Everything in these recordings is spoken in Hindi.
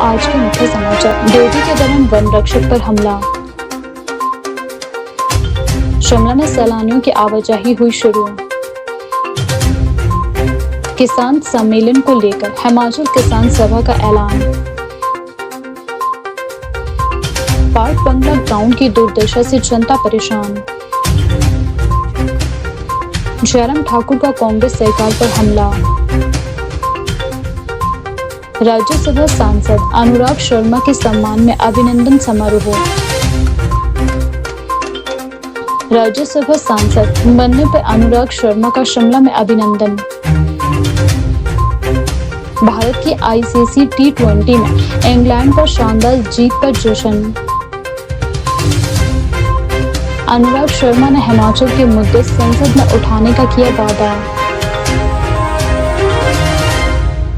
आज के मुख्य समाचार। ड्यूटी के दौरान वन रक्षक पर हमला। शिमला में सैलानियों की आवाजाही हुई शुरू। किसान सम्मेलन को लेकर हिमाचल किसान सभा का ऐलान। पार्क बंगला ग्राउंड की दुर्दशा से जनता परेशान। जयराम ठाकुर का कांग्रेस सरकार पर हमला। राज्यसभा सांसद अनुराग शर्मा के सम्मान में अभिनंदन समारोह। राज्यसभा सांसद बनने पर अनुराग शर्मा का शिमला में अभिनंदन। भारत की आईसीसी T20 में इंग्लैंड पर शानदार जीत पर जश्न। अनुराग शर्मा ने हिमाचल के मुद्दे संसद में उठाने का किया वादा।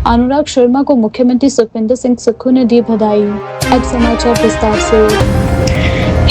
अनुराग शर्मा को मुख्यमंत्री सुखविंदर सिंह सुक्खू ने दी बधाई। अब समाचार विस्तार से।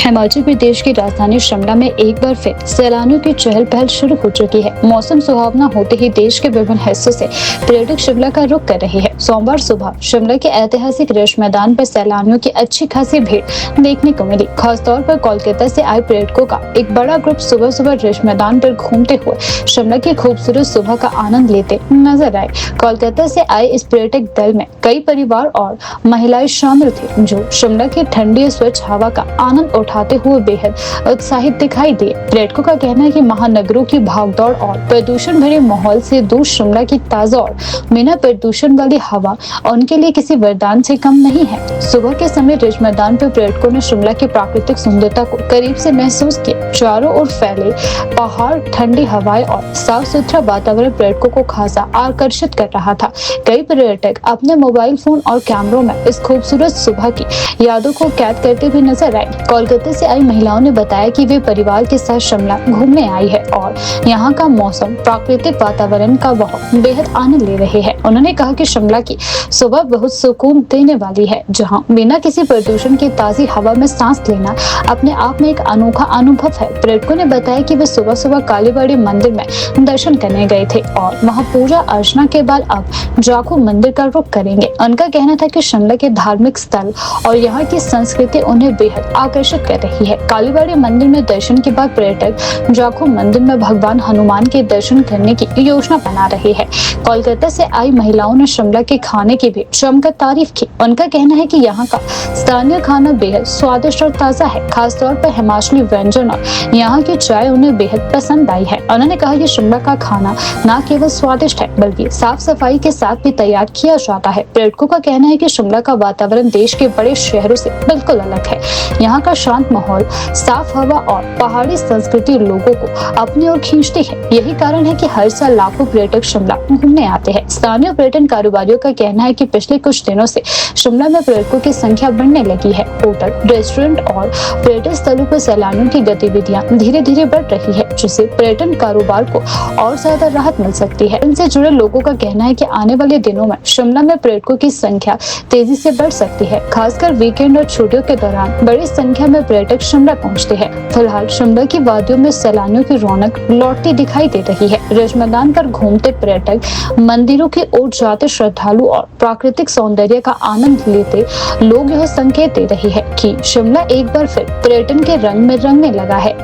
हिमाचल प्रदेश की राजधानी शिमला में एक बार फिर सैलानियों की चहल पहल शुरू हो चुकी है। मौसम सुहावना होते ही देश के विभिन्न हिस्सों से पर्यटक शिमला का रुख कर रहे हैं। सोमवार सुबह शिमला के ऐतिहासिक रेस मैदान पर सैलानियों की अच्छी खासी भीड़ देखने को मिली। खासतौर पर कोलकाता से आए पर्यटकों का एक बड़ा ग्रुप सुबह सुबह रेस मैदान पर घूमते हुए शिमला की खूबसूरत सुबह का आनंद लेते नजर आए। कोलकाता से आए इस पर्यटक दल में कई परिवार और महिलाएं शामिल थी, जो शिमला की ठंडी स्वच्छ हवा का आनंद उठाते हुए बेहद उत्साहित दिखाई दिए। पर्यटकों का कहना है कि महानगरों की भागदौड़ और प्रदूषण भरे माहौल से दूर शिमला की ताजा और बिना प्रदूषण वाली हवा उनके लिए किसी वरदान से कम नहीं है। सुबह के समय रिज मैदान पर पर्यटकों ने शिमला की प्राकृतिक सुंदरता को करीब से महसूस किया। चारों ओर फैले पहाड़, ठंडी हवाएं और साफ सुथरा वातावरण पर्यटकों को खासा आकर्षित कर रहा था। कई पर्यटक अपने मोबाइल फोन और कैमरों में इस खूबसूरत सुबह की यादों को कैद करते हुए नजर आए। कोलकाता से आई महिलाओं ने बताया कि वे परिवार के साथ शिमला घूमने आई है और यहाँ का मौसम, प्राकृतिक वातावरण का वह बेहद आनंद ले रहे हैं। उन्होंने कहा कि शिमला की सुबह बहुत सुकून देने वाली है, जहाँ बिना किसी प्रदूषण की ताजी हवा में सांस लेना अपने आप में एक अनोखा अनुभव है। पर्यटकों ने बताया कि वे सुबह सुबह कालीबाड़ी मंदिर में दर्शन करने गए थे और वहाँ पूजा अर्चना के बाद अब जाखू मंदिर का रुख करेंगे। उनका कहना था कि शिमला के धार्मिक स्थल और यहाँ की संस्कृति उन्हें बेहद आकर्षित कर रही है। कालीबाड़ी मंदिर में दर्शन के बाद पर्यटक जाखू मंदिर में भगवान हनुमान के दर्शन करने की योजना बना रहे हैं। कोलकाता से आई महिलाओं ने शिमला के खाने की भी जमकर तारीफ की। उनका कहना है कि यहाँ का स्थानीय खाना बेहद स्वादिष्ट और ताजा है। खासतौर पर हिमाचली व्यंजन और यहाँ की चाय उन्हें बेहद पसंद आई है। उन्होंने कहा कि शिमला का खाना न केवल स्वादिष्ट है, बल्कि साफ सफाई के साथ भी तैयार किया जाता है। पर्यटकों का कहना है कि शिमला का वातावरण देश के बड़े शहरों से बिल्कुल अलग है। यहाँ का शांत माहौल, साफ हवा और पहाड़ी संस्कृति लोगों को अपनी ओर खींचती है। यही कारण है कि हर साल लाखों पर्यटक शिमला घूमने आते हैं। स्थानीय पर्यटन कारोबारियों का कहना है कि पिछले कुछ दिनों से शिमला में पर्यटकों की संख्या बढ़ने लगी है। होटल, रेस्टोरेंट और पर्यटन स्थलों पर सैलानियों की गतिविधियां धीरे धीरे बढ़ रही है, जिससे पर्यटन कारोबार को और ज्यादा राहत मिल सकती है। इनसे जुड़े लोगों का कहना है कि आने वाले दिनों में शिमला में पर्यटकों की संख्या तेजी से बढ़ सकती है। खासकर वीकेंड और छुट्टियों के दौरान बड़ी संख्या में पर्यटक शिमला पहुंचते हैं। फिलहाल शिमला की वादियों में सैलानियों की रौनक लौटती दिखाई दे रही है। रिज मैदान पर घूमते पर्यटक, मंदिरों की ओर जाते श्रद्धालु और प्राकृतिक सौंदर्य का आनंद लेते लोग यह संकेत दे रही है कि शिमला एक बार फिर पर्यटन के रंग में रंगने लगा है।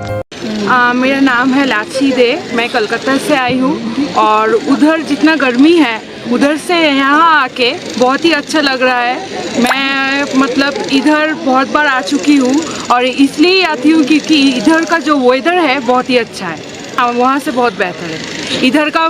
मेरा नाम है लाची दे, मैं कलकत्ता से आई हूँ और उधर जितना गर्मी है उधर से यहाँ आके बहुत ही अच्छा लग रहा है। मैं मतलब इधर बहुत बार आ चुकी हूँ और इसलिए आती हूँ क्योंकि इधर का जो वेदर है बहुत ही अच्छा है, वहाँ से बहुत बेहतर है। इधर का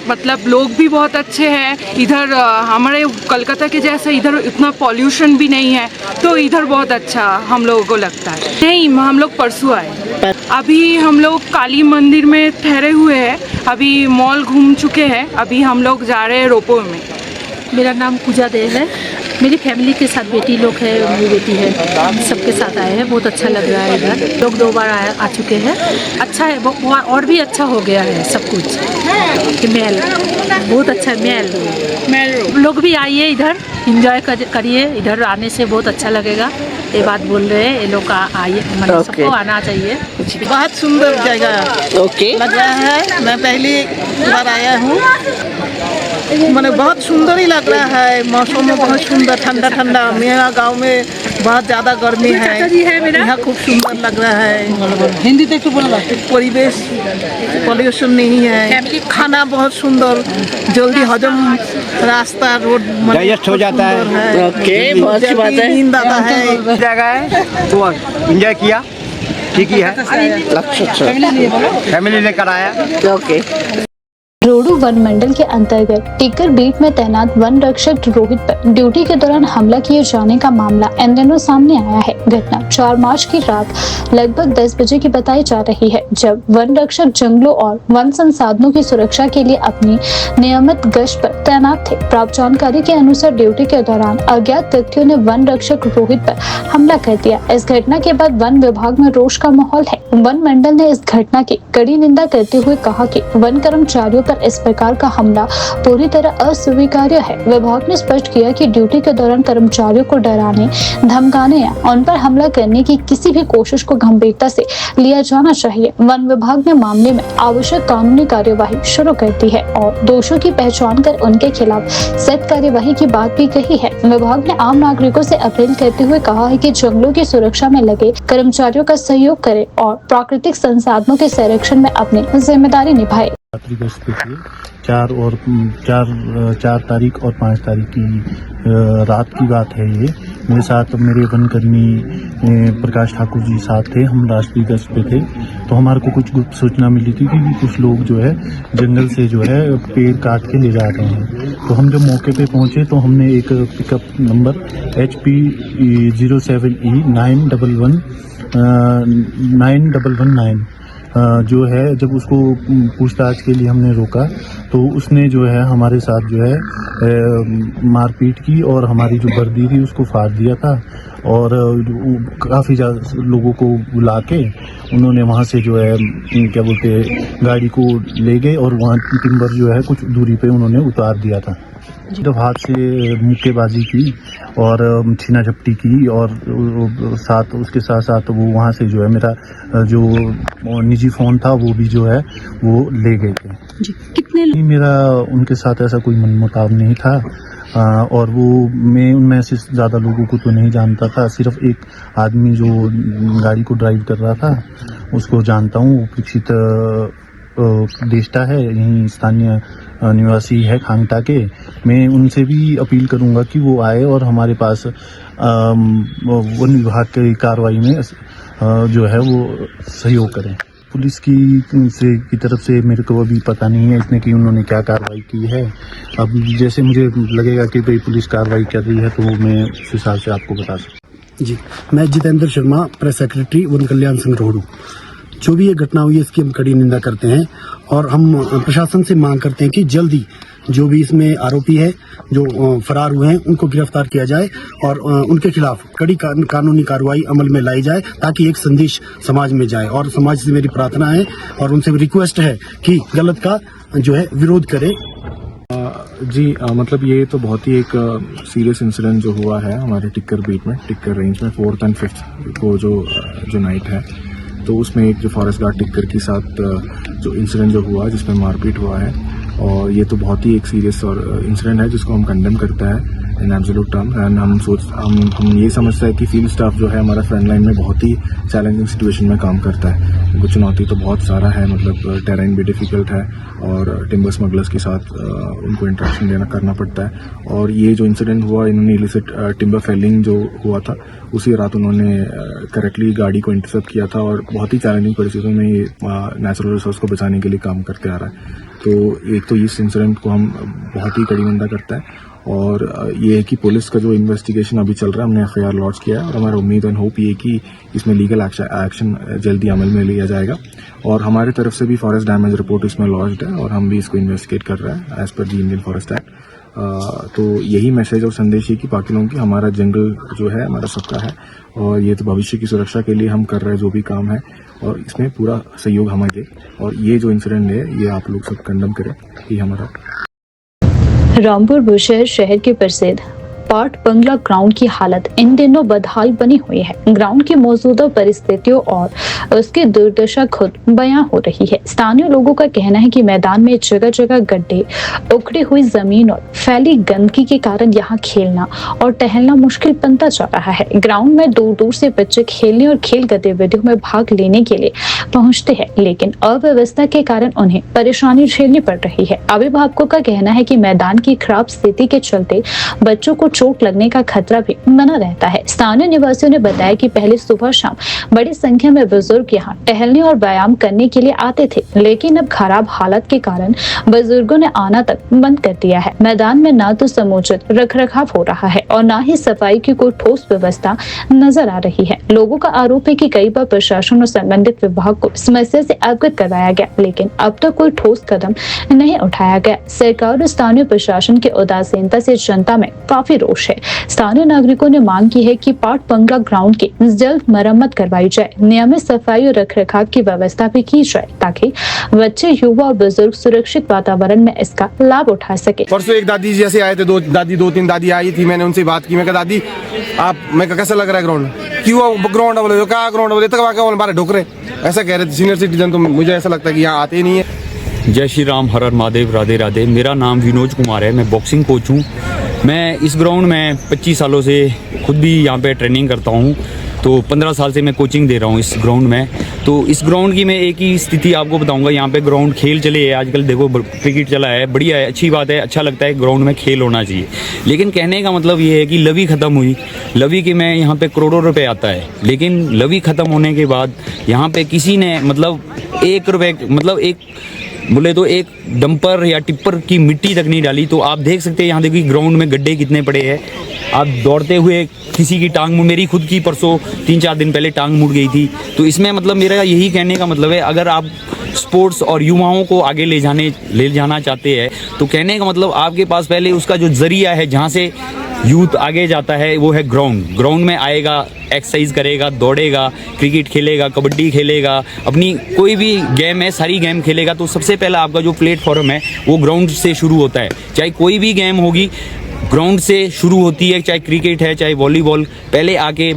मतलब लोग भी बहुत अच्छे हैं। इधर हमारे कलकत्ता के जैसे इधर इतना पॉल्यूशन भी नहीं है, तो इधर बहुत अच्छा हम लोगों को लगता है। नहीं, हम लोग परसों आए। अभी हम लोग काली मंदिर में ठहरे हुए हैं, अभी मॉल घूम चुके हैं, अभी हम लोग जा रहे हैं रोपो में। मेरा नाम पूजा देव है। मेरी फैमिली के साथ बेटी लोग है, मेरी बेटी है, सबके साथ आए हैं। बहुत अच्छा लग रहा है। इधर लोग 2 बार आ चुके हैं। अच्छा है, और भी अच्छा हो गया है सब कुछ। महल बहुत अच्छा है। महल लोग भी आइए, इधर एंजॉय करिए। इधर आने से बहुत अच्छा लगेगा। ये बात बोल रहे हैं, ये लोग आइए, मतलब सबको आना चाहिए। बहुत सुंदर जगह लग रहा है। मैं पहली बार आया हूँ। मैंने बहुत सुंदर ही लग रहा है। मौसम में बहुत सुंदर, ठंडा ठंडा। मेरा गांव में बहुत ज़्यादा गर्मी है, यहाँ खूब सुंदर लग रहा है। हिंदी तो बोला, परिवेश पॉल्यूशन नहीं है, खाना बहुत सुंदर, जल्दी हजम, रास्ता रोड डाइजेस्ट हो जाता है। ओके, बहुत अच्छी बात है। नींद आता है, जगह है तो एंजॉय किया, ठीक ही है। फैमिली लेकर आया। ओके। रोडू वन मंडल के अंतर्गत टिक्कर बीट में तैनात वन रक्षक रोहित पर ड्यूटी के दौरान हमला किए जाने का मामला इन दिनों सामने आया है। घटना 4 मार्च की रात लगभग 10 बजे की बताई जा रही है, जब वन रक्षक जंगलों और वन संसाधनों की सुरक्षा के लिए अपनी नियमित गश्त पर तैनात थे। प्राप्त जानकारी के अनुसार ड्यूटी के दौरान अज्ञात व्यक्तियों ने वन रक्षक रोहित पर हमला कर दिया। इस घटना के बाद वन विभाग में रोष का माहौल है। वन मंडल ने इस घटना की कड़ी निंदा करते हुए कहा कि वन कर्मचारियों पर इस प्रकार का हमला पूरी तरह अस्वीकार्य है। विभाग ने स्पष्ट किया कि ड्यूटी के दौरान कर्मचारियों को डराने, धमकाने या उन पर हमला करने की किसी भी कोशिश को गंभीरता से लिया जाना चाहिए। वन विभाग ने मामले में आवश्यक कानूनी कार्यवाही शुरू कर दी है और दोषियों की पहचान कर उनके खिलाफ सख्त कार्यवाही की बात भी कही है। विभाग ने आम नागरिकों से अपील करते हुए कहा है कि जंगलों की सुरक्षा में लगे कर्मचारियों का सहयोग करें और प्राकृतिक संसाधनों के संरक्षण में अपनी जिम्मेदारी निभाए। यात्री गश्त पे थे 4 तारीख और 5 तारीख की रात की बात है। ये मेरे साथ मेरे वनकर्मी प्रकाश ठाकुर जी साथ थे। हम राष्ट्रीय गश्त पे थे तो हमारे को कुछ गुप्त सूचना मिली थी कि कुछ लोग जो है जंगल से जो है पेड़ काट के ले जा रहे हैं। तो हम जब मौके पे पहुंचे तो हमने एक पिकअप नंबर HP 07E 9119 जो है, जब उसको पूछताछ के लिए हमने रोका तो उसने जो है हमारे साथ जो है मारपीट की और हमारी जो वर्दी थी उसको फाड़ दिया था। और काफ़ी ज़्यादा लोगों को बुला के उन्होंने वहाँ से जो है क्या बोलते हैं गाड़ी को ले गए और वहाँ टिम्बर जो है कुछ दूरी पे उन्होंने उतार दिया था। जब हाथ से मुक्केबाजी की और छीना झपटी की और उसके साथ साथ वो वहाँ से जो है मेरा जो निजी फ़ोन था वो भी जो है वो ले गए थे। कितने मेरा उनके साथ ऐसा कोई मनमुटाव नहीं था और मैं उनमें से ज़्यादा लोगों को तो नहीं जानता था। सिर्फ एक आदमी जो गाड़ी को ड्राइव कर रहा था उसको जानता हूँ, परीक्षित देष्टा है, यहीं स्थानीय निवासी है खांगटा के। मैं उनसे भी अपील करूंगा कि वो आए और हमारे पास वन विभाग की कार्रवाई में जो है वो सहयोग करें। पुलिस की तरफ से मेरे को अभी पता नहीं है इसमें कि उन्होंने क्या कार्रवाई की है। अब जैसे मुझे लगेगा कि भाई पुलिस कार्रवाई कर रही है तो मैं उस हिसाब से आपको बता सकता। जी, मैं जितेंद्र शर्मा, प्रेस सेक्रेटरी वन कल्याण संघ रोहडू। जो भी ये घटना हुई है इसकी हम कड़ी निंदा करते हैं और हम प्रशासन से मांग करते हैं कि जल्दी जो भी इसमें आरोपी है, जो फरार हुए हैं, उनको गिरफ्तार किया जाए और उनके खिलाफ कड़ी कानूनी कार्रवाई अमल में लाई जाए ताकि एक संदेश समाज में जाए। और समाज से मेरी प्रार्थना है और उनसे रिक्वेस्ट है कि गलत का जो है विरोध करें। जी मतलब ये तो बहुत ही एक सीरियस इंसिडेंट जो हुआ है हमारे टिक्कर बीट में, टिक्कर रेंज में 4th and 5th को जो नाइट है, तो उसमें एक जो फॉरेस्ट गार्ड टिक्कर के साथ जो इंसिडेंट जो हुआ जिसमें मारपीट हुआ है, और ये तो बहुत ही एक सीरियस और इंसिडेंट है जिसको हम कंडेम करते हैं इन एब्सोल्यूट टर्म। एंड हम ये समझते हैं कि फील्ड स्टाफ जो है हमारा फ्रंट लाइन में बहुत ही चैलेंजिंग सिचुएशन में काम करता है। उनको चुनौती तो बहुत सारा है, मतलब टेरेन भी डिफिकल्ट है और टिम्बर स्मगलर्स के साथ उनको इंटरेक्शन करना पड़ता है। और ये जो इंसिडेंट हुआ, इन्होंने इलिसिट टिम्बर फेलिंग जो हुआ था उसी रात उन्होंने करेक्टली गाड़ी को इंटरसेप्ट किया था और बहुत ही चैलेंजिंग परिस्थितियों में ये नेचुरल रिसोर्स को बचाने के लिए काम करते आ रहा है। तो एक तो इस इंसिडेंट को हम बहुत ही कड़ी निंदा करते हैं और ये है कि पुलिस का जो इन्वेस्टिगेशन अभी चल रहा है, हमने FIR लॉन्च किया है और हमारा उम्मीद एंड होप ये कि इसमें लीगल एक्शन जल्दी अमल में लिया जाएगा। और हमारी तरफ से भी फॉरेस्ट डैमेज रिपोर्ट इसमें लॉन्च्ड है और हम भी इसको इन्वेस्टिगेट कर रहे हैं एज पर दी इंडियन फॉरेस्ट एक्ट। तो यही मैसेज और संदेश है कि बाकी लोगों की हमारा जंगल जो है हमारा सबका है और ये तो भविष्य की सुरक्षा के लिए हम कर रहे हैं जो भी काम है और इसमें पूरा सहयोग हमारे। और ये जो इंसिडेंट है ये आप लोग सब कंडम करें, ये हमारा। रामपुर बुशहर शहर के प्रसिद्ध पाट बंगला ग्राउंड की हालत इन दिनों बदहाल बनी हुई है। ग्राउंड की मौजूदा परिस्थितियों और उसकी दुर्दशा खुद बयां हो रही है। स्थानीय लोगों का कहना है कि मैदान में जगह जगह गड्ढे, उखड़ी हुई जमीन और फैली गंदगी के कारण यहाँ खेलना और टहलना मुश्किल बनता जा रहा है। ग्राउंड में दूर दूर से बच्चे खेलने और खेल गतिविधियों में भाग लेने के लिए पहुंचते हैं, लेकिन अव्यवस्था के कारण उन्हें परेशानी झेलनी पड़ रही है। अभिभावकों का कहना है कि मैदान की खराब स्थिति के चलते बच्चों को चोट लगने का खतरा भी बना रहता है। स्थानीय निवासियों ने बताया कि पहले सुबह शाम बड़ी संख्या में बुजुर्ग यहाँ टहलने और व्यायाम करने के लिए आते थे, लेकिन अब खराब हालत के कारण बुजुर्गों ने आना तक बंद कर दिया है। मैदान में न तो समुचित रखरखाव हो रहा है और न ही सफाई की कोई ठोस व्यवस्था नजर आ रही है। लोगों का आरोप है कि कई बार प्रशासन और संबंधित विभाग को समस्या से अवगत करवाया गया, लेकिन अब तक कोई ठोस कदम नहीं उठाया गया। सरकार और स्थानीय प्रशासन की उदासीनता से जनता में काफी रोष है। स्थानीय नागरिकों ने मांग की है कि पाट बंगला ग्राउंड की जल्द मरम्मत करवाई जाए, नियमित सफाई और रखरखाव की व्यवस्था भी की जाए, ताकि बच्चे, युवा और बुजुर्ग सुरक्षित वातावरण में इसका लाभ उठा सके। परसों एक दादी जैसे आए थे, दो तीन दादी आई थी, मैंने उनसे बात की। मैं कहा दादी मैं कैसा लग रहा है ग्राउंड? क्यों ग्राउंड बोले, क्या ग्राउंड बोले, तक बारे ढोकरे ऐसा कह रहे थे सीनियर सिटीजन। तो मुझे ऐसा लगता है कि यहाँ आते ही नहीं है। जय श्री राम, हर हर महादेव, राधे राधे। मेरा नाम विनोद कुमार है, मैं बॉक्सिंग कोच हूँ। मैं इस ग्राउंड में 25 सालों से खुद भी यहाँ पे ट्रेनिंग करता हूँ, तो 15 साल से मैं कोचिंग दे रहा हूँ इस ग्राउंड में। तो इस ग्राउंड की मैं एक ही स्थिति आपको बताऊंगा। यहाँ पे ग्राउंड खेल चले है आजकल, देखो क्रिकेट चला है, बढ़िया है, अच्छी बात है, अच्छा लगता है, ग्राउंड में खेल होना चाहिए। लेकिन कहने का मतलब ये है कि लवी ख़त्म हुई, लवी के में यहाँ पे करोड़ों रुपए आता है, लेकिन लवी ख़त्म होने के बाद यहाँ पे किसी ने मतलब 1 रुपये, मतलब एक बोले तो एक डंपर या टिप्पर की मिट्टी तक नहीं डाली। तो आप देख सकते हैं यहाँ देखिए ग्राउंड में गड्ढे कितने पड़े हैं। आप दौड़ते हुए किसी की टांग मुड़, मेरी खुद की परसों 3-4 दिन पहले टांग मुड़ गई थी। तो इसमें मतलब मेरा यही कहने का मतलब है, अगर आप स्पोर्ट्स और युवाओं को आगे ले जाना चाहते हैं, तो कहने का मतलब आपके पास पहले उसका जो जरिया है जहाँ से यूथ आगे जाता है वो है ग्राउंड। ग्राउंड में आएगा, एक्सरसाइज करेगा, दौड़ेगा, क्रिकेट खेलेगा, कबड्डी खेलेगा, अपनी कोई भी गेम है सारी गेम खेलेगा। तो सबसे पहला आपका जो प्लेटफॉर्म है वो ग्राउंड से शुरू होता है। चाहे कोई भी गेम होगी ग्राउंड से शुरू होती है, चाहे क्रिकेट है चाहे वॉलीबॉल, पहले आके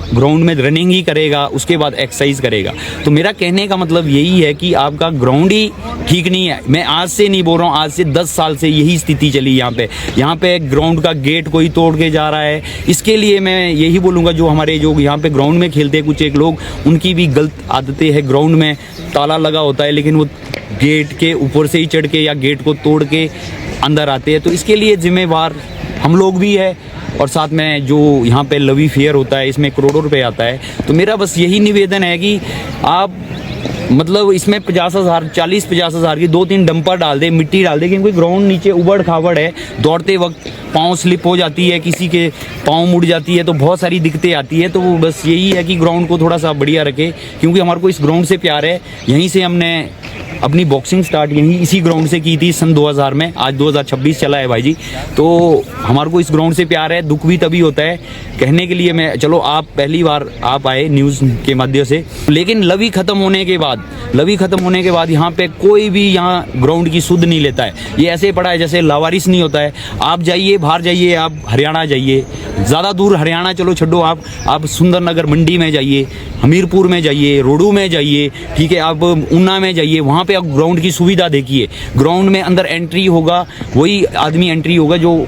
ग्राउंड में रनिंग ही करेगा, उसके बाद एक्सरसाइज करेगा। तो मेरा कहने का मतलब यही है कि आपका ग्राउंड ही ठीक नहीं है। मैं आज से नहीं बोल रहा हूँ, आज से 10 साल से यही स्थिति चली यहाँ पे ग्राउंड का गेट कोई तोड़ के जा रहा है। इसके लिए मैं यही बोलूँगा, जो हमारे जो यहाँ पे ग्राउंड में खेलते हैं कुछ एक लोग, उनकी भी गलत आदतें हैं। ग्राउंड में ताला लगा होता है, लेकिन वो गेट के ऊपर से ही चढ़ के या गेट को तोड़ के अंदर आते हैं। तो इसके लिए जिम्मेवार हम लोग भी है, और साथ में जो यहाँ पे लवी फेयर होता है इसमें करोड़ों रुपए आता है। तो मेरा बस यही निवेदन है कि आप मतलब इसमें 50,000 40-50,000 की 2-3 डंपर डाल दे, मिट्टी डाल दे, क्योंकि ग्राउंड नीचे उबड़ खाबड़ है, दौड़ते वक्त पाँव स्लिप हो जाती है, किसी के पाँव मुड़ जाती है, तो बहुत सारी दिक्कतें आती है। तो बस यही है कि ग्राउंड को थोड़ा सा बढ़िया रखे, क्योंकि हमारे को इस ग्राउंड से प्यार है। यहीं से हमने अपनी बॉक्सिंग स्टार्ट यहीं इसी ग्राउंड से की थी सन 2000 में, आज 2026 चला है भाई जी। तो हमारे को इस ग्राउंड से प्यार है, दुख भी तभी होता है कहने के लिए। मैं चलो आप पहली बार आप आए न्यूज़ के माध्यम से, लेकिन लवी ख़त्म होने के बाद यहाँ पे कोई भी यहाँ ग्राउंड की सुध नहीं लेता है। ये ऐसे पड़ा है जैसे लावारिस नहीं होता है। आप जाइए बाहर जाइए, आप हरियाणा जाइए, ज़्यादा दूर हरियाणा चलो छोड़ो, आप सुंदरनगर मंडी में जाइए, हमीरपुर में जाइए, रोडू में जाइए, ठीक है, आप ऊना में जाइए, वहाँ पे आप ग्राउंड की सुविधा देखिए। ग्राउंड में अंदर एंट्री होगा, वही आदमी एंट्री होगा जो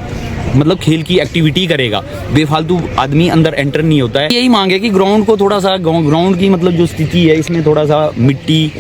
मतलब खेल की एक्टिविटी करेगा, बेफालतू आदमी अंदर एंटर नहीं होता है। यही मांग है कि ग्राउंड को थोड़ा सा, ग्राउंड की मतलब जो स्थिति है इसमें थोड़ा सा मिट्टी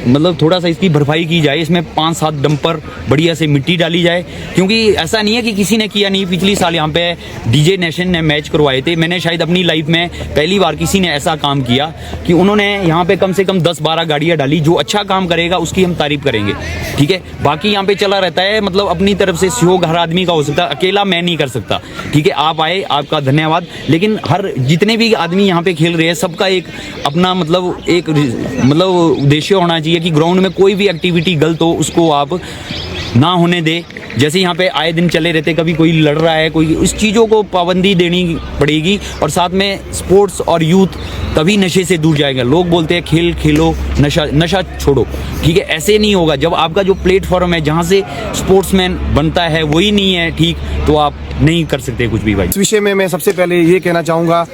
मतलब थोड़ा सा इसकी भरपाई की जाए। इसमें 5-7 डंपर बढ़िया से मिट्टी डाली जाए, क्योंकि ऐसा नहीं है कि किसी ने किया नहीं। पिछली साल यहाँ पे डीजे नेशन ने मैच करवाए थे। मैंने शायद अपनी लाइफ में पहली बार किसी ने ऐसा काम किया कि उन्होंने यहाँ पे कम से कम 10-12 गाड़ियाँ डाली। जो अच्छा काम करेगा उसकी हम तारीफ करेंगे, ठीक है। बाकी यहाँ पे चला रहता है, मतलब अपनी तरफ से सहयोग हर आदमी का हो सकता है, अकेला मैं नहीं कर सकता, ठीक है। आप आए, आपका धन्यवाद। लेकिन हर जितने भी आदमी यहाँ पे खेल रहे हैं सबका एक अपना मतलब उद्देश्य होना चाहिए कि ग्राउंड में कोई भी एक्टिविटी गलत हो उसको आप ना होने दे। जैसे यहाँ पे आए दिन चले रहते, कभी कोई लड़ रहा है, कोई उस चीज़ों को पाबंदी देनी पड़ेगी। और साथ में स्पोर्ट्स और यूथ तभी नशे से दूर जाएगा। लोग बोलते हैं खेल खेलो, नशा छोड़ो, ठीक है, ऐसे नहीं होगा। जब आपका जो प्लेटफॉर्म है जहाँ से स्पोर्ट्समैन बनता है वही नहीं है ठीक, तो आप नहीं कर सकते कुछ भी भाई। इस विषय में मैं सबसे पहले ये कहना चाहूँगा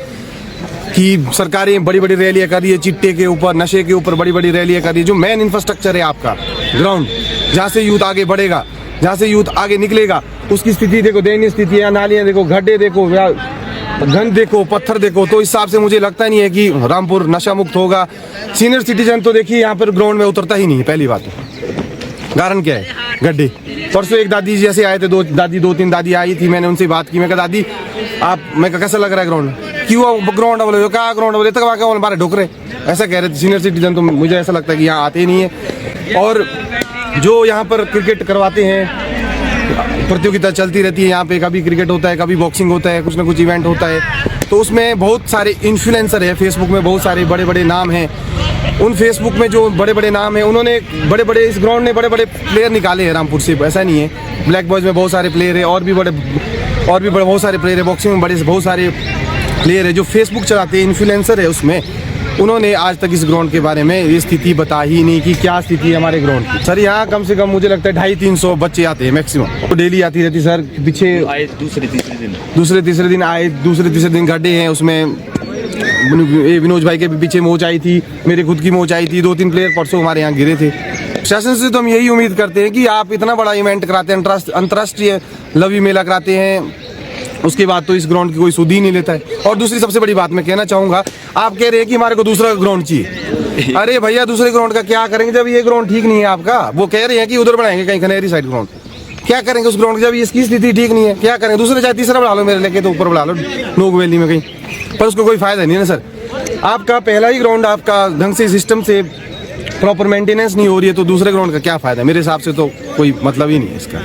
कि सरकारें बड़ी बड़ी रैलियाँ कर रही है, चिट्टे के ऊपर, नशे के ऊपर बड़ी बड़ी रैलियाँ कर रही है। जो मेन इंफ्रास्ट्रक्चर है आपका ग्राउंड, जहाँ से यूथ आगे बढ़ेगा, जहाँ से यूथ आगे निकलेगा, उसकी स्थिति देखो, दयनीय स्थिति है। नालियाँ देखो, गड्ढे देखो, गंद देखो, पत्थर देखो। तो इस हिसाब से मुझे लगता नहीं है कि रामपुर नशा मुक्त होगा। सीनियर सिटीजन तो देखिए यहाँ पर ग्राउंड में उतरता ही नहीं है, पहली बात। कारण क्या है? गड्ढे। परसों एक दादी जैसे आए थे, दो तीन दादी आई थी, मैंने उनसे बात की। मैं कहा दादी मैं कैसा लग रहा है ग्राउंड? क्यों ग्राउंड बोले, क्या ग्राउंड बोले, तक वाके बारे ढोकरे, ऐसा कह रहे थे सीनियर सिटीजन। तो मुझे ऐसा लगता है कि यहाँ आते ही नहीं है। और जो यहाँ पर क्रिकेट करवाते हैं, प्रतियोगिता चलती रहती है यहाँ पे, कभी क्रिकेट होता है, कभी बॉक्सिंग होता है, कुछ ना कुछ इवेंट होता है। तो उसमें बहुत सारे इन्फ्लुएंसर है, फेसबुक में बहुत सारे बड़े बड़े नाम हैं। उन फेसबुक में जो बड़े बड़े नाम हैं, उन्होंने बड़े बड़े, इस ग्राउंड ने बड़े बड़े प्लेयर निकाले हैं रामपुर से। ऐसा नहीं है, ब्लैक बॉयज़ में बहुत सारे प्लेयर है, और भी बड़े बहुत सारे प्लेयर है, बॉक्सिंग में बहुत सारे प्लेयर है जो फेसबुक चलाते हैं, इन्फ्लुएंसर है उसमें। उन्होंने आज तक इस ग्राउंड के बारे में ये स्थिति बता ही नहीं कि क्या स्थिति है हमारे ग्राउंड की। सर यहाँ कम से कम मुझे लगता है 250-300 बच्चे आते हैं मैक्सिमम। तो डेली आती रहती सर। पीछे आए दूसरे तीसरे दिन आए, दूसरे तीसरे दिन गड्ढे हैं उसमें। विनोद भाई के भी पीछे मोच आई थी, मेरे खुद की मोच आई थी। 2-3 प्लेयर परसों हमारे यहाँ गिरे थे। प्रशासन से तो हम यही उम्मीद करते हैं कि आप इतना बड़ा इवेंट कराते हैं, अंतर्राष्ट्रीय लवी मेला कराते हैं, उसके बाद तो इस ग्राउंड की कोई सुध ही नहीं लेता है। और दूसरी सबसे बड़ी बात मैं कहना चाहूँगा, आप कह रहे हैं कि हमारे को दूसरा ग्राउंड चाहिए। अरे भैया, दूसरे ग्राउंड का क्या करेंगे जब ये ग्राउंड ठीक नहीं है आपका? वो कह रहे हैं कि उधर बनाएंगे कहीं खनेरी साइड ग्राउंड। क्या करेंगे उस ग्राउंड जब इसकी स्थिति ठीक नहीं है? क्या करेंगे? दूसरे चाहे तीसरा बढ़ा लो, मेरे लेके तो ऊपर बढ़ा लो नोक वैली में कहीं, पर उसको कोई फायदा नहीं है ना सर। आपका पहला ही ग्राउंड आपका ढंग से सिस्टम से प्रॉपर मेंटेनेंस नहीं हो रही है, तो दूसरे ग्राउंड का क्या फायदा? मेरे हिसाब से तो कोई मतलब ही नहीं है इसका।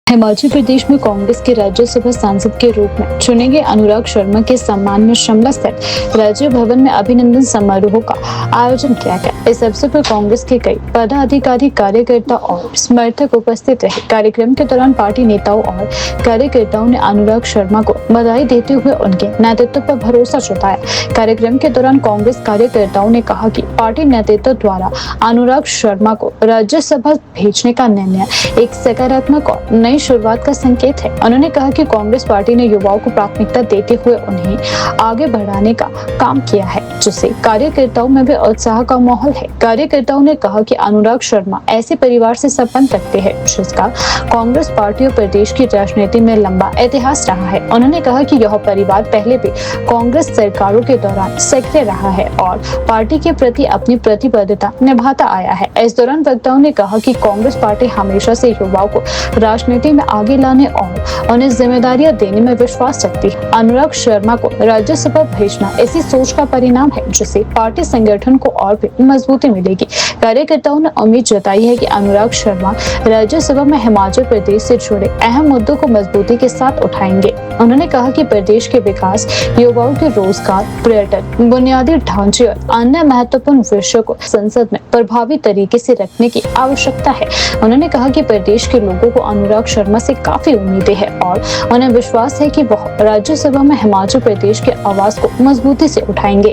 हिमाचल प्रदेश में कांग्रेस के राज्यसभा सांसद के रूप में चुने गए अनुराग शर्मा के सम्मान में शिमला स्थित राज्य भवन में अभिनंदन समारोह का आयोजन किया गया। इस अवसर पर कांग्रेस के कई पदाधिकारी, कार्यकर्ता और समर्थक उपस्थित रहे। कार्यक्रम के दौरान पार्टी नेताओं और कार्यकर्ताओं ने अनुराग शर्मा को बधाई देते हुए उनके नेतृत्व पर भरोसा जताया। कार्यक्रम के दौरान कांग्रेस कार्यकर्ताओं ने कहा कि पार्टी नेतृत्व द्वारा अनुराग शर्मा को राज्यसभा भेजने का निर्णय एक सकारात्मक और नई शुरुआत का संकेत है। उन्होंने कहा कि कांग्रेस पार्टी ने युवाओं को प्राथमिकता देते हुए उन्हें आगे बढ़ाने का काम किया है, जिससे कार्यकर्ताओं में भी उत्साह का माहौल है। कार्यकर्ताओं ने कहा कि अनुराग शर्मा ऐसे परिवार से संबंध रखते हैं जिसका कांग्रेस पार्टी और प्रदेश की राजनीति में लंबा इतिहास रहा है। उन्होंने कहा कि यह परिवार पहले भी कांग्रेस सरकारों के दौरान सक्रिय रहा है और पार्टी के प्रति अपनी प्रतिबद्धता निभाता आया है। इस दौरान वक्ताओं ने कहा कि कांग्रेस पार्टी हमेशा से युवाओं को राजनीति में आगे लाने और उन्हें जिम्मेदारियां देने में विश्वास रखती है। अनुराग शर्मा को राज्यसभा भेजना इसी सोच का परिणाम है, जिससे पार्टी संगठन को और भी मजबूती मिलेगी। कार्यकर्ताओं ने उम्मीद जताई है कि अनुराग शर्मा राज्यसभा में हिमाचल प्रदेश से जुड़े अहम मुद्दों को मजबूती के साथ उठाएंगे। उन्होंने कहा कि प्रदेश के विकास, युवाओं के रोजगार, पर्यटन, बुनियादी ढांचे और अन्य महत्वपूर्ण विषयों को संसद में प्रभावी तरीके से रखने की आवश्यकता है। उन्होंने कहा कि प्रदेश के लोगों को अनुराग शर्मा से काफी उम्मीदें हैं और उन्हें विश्वास है कि वह राज्यसभा में हिमाचल प्रदेश के आवाज को मजबूती से उठाएंगे।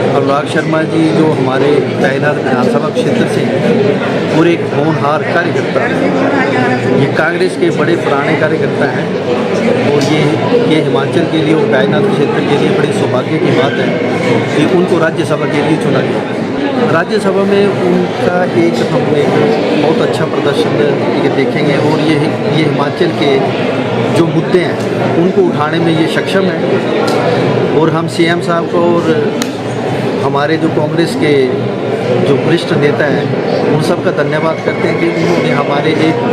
अनुराग शर्मा जी जो हमारे तैनात विधानसभा क्षेत्र से पूरे एक होनहार कार्यकर्ता, ये कांग्रेस के बड़े पुराने कार्यकर्ता हैं और ये हिमाचल के लिए और कायनात क्षेत्र के लिए बड़ी सौभाग्य की बात है कि उनको राज्यसभा के लिए चुना गया। राज्यसभा में उनका एक हम एक बहुत अच्छा प्रदर्शन देखेंगे और ये हिमाचल के जो मुद्दे हैं उनको उठाने में ये सक्षम है। और हम सीएम साहब को और हमारे जो कांग्रेस के जो वरिष्ठ नेता हैं उन सब का धन्यवाद करते हैं कि उन्होंने हमारे एक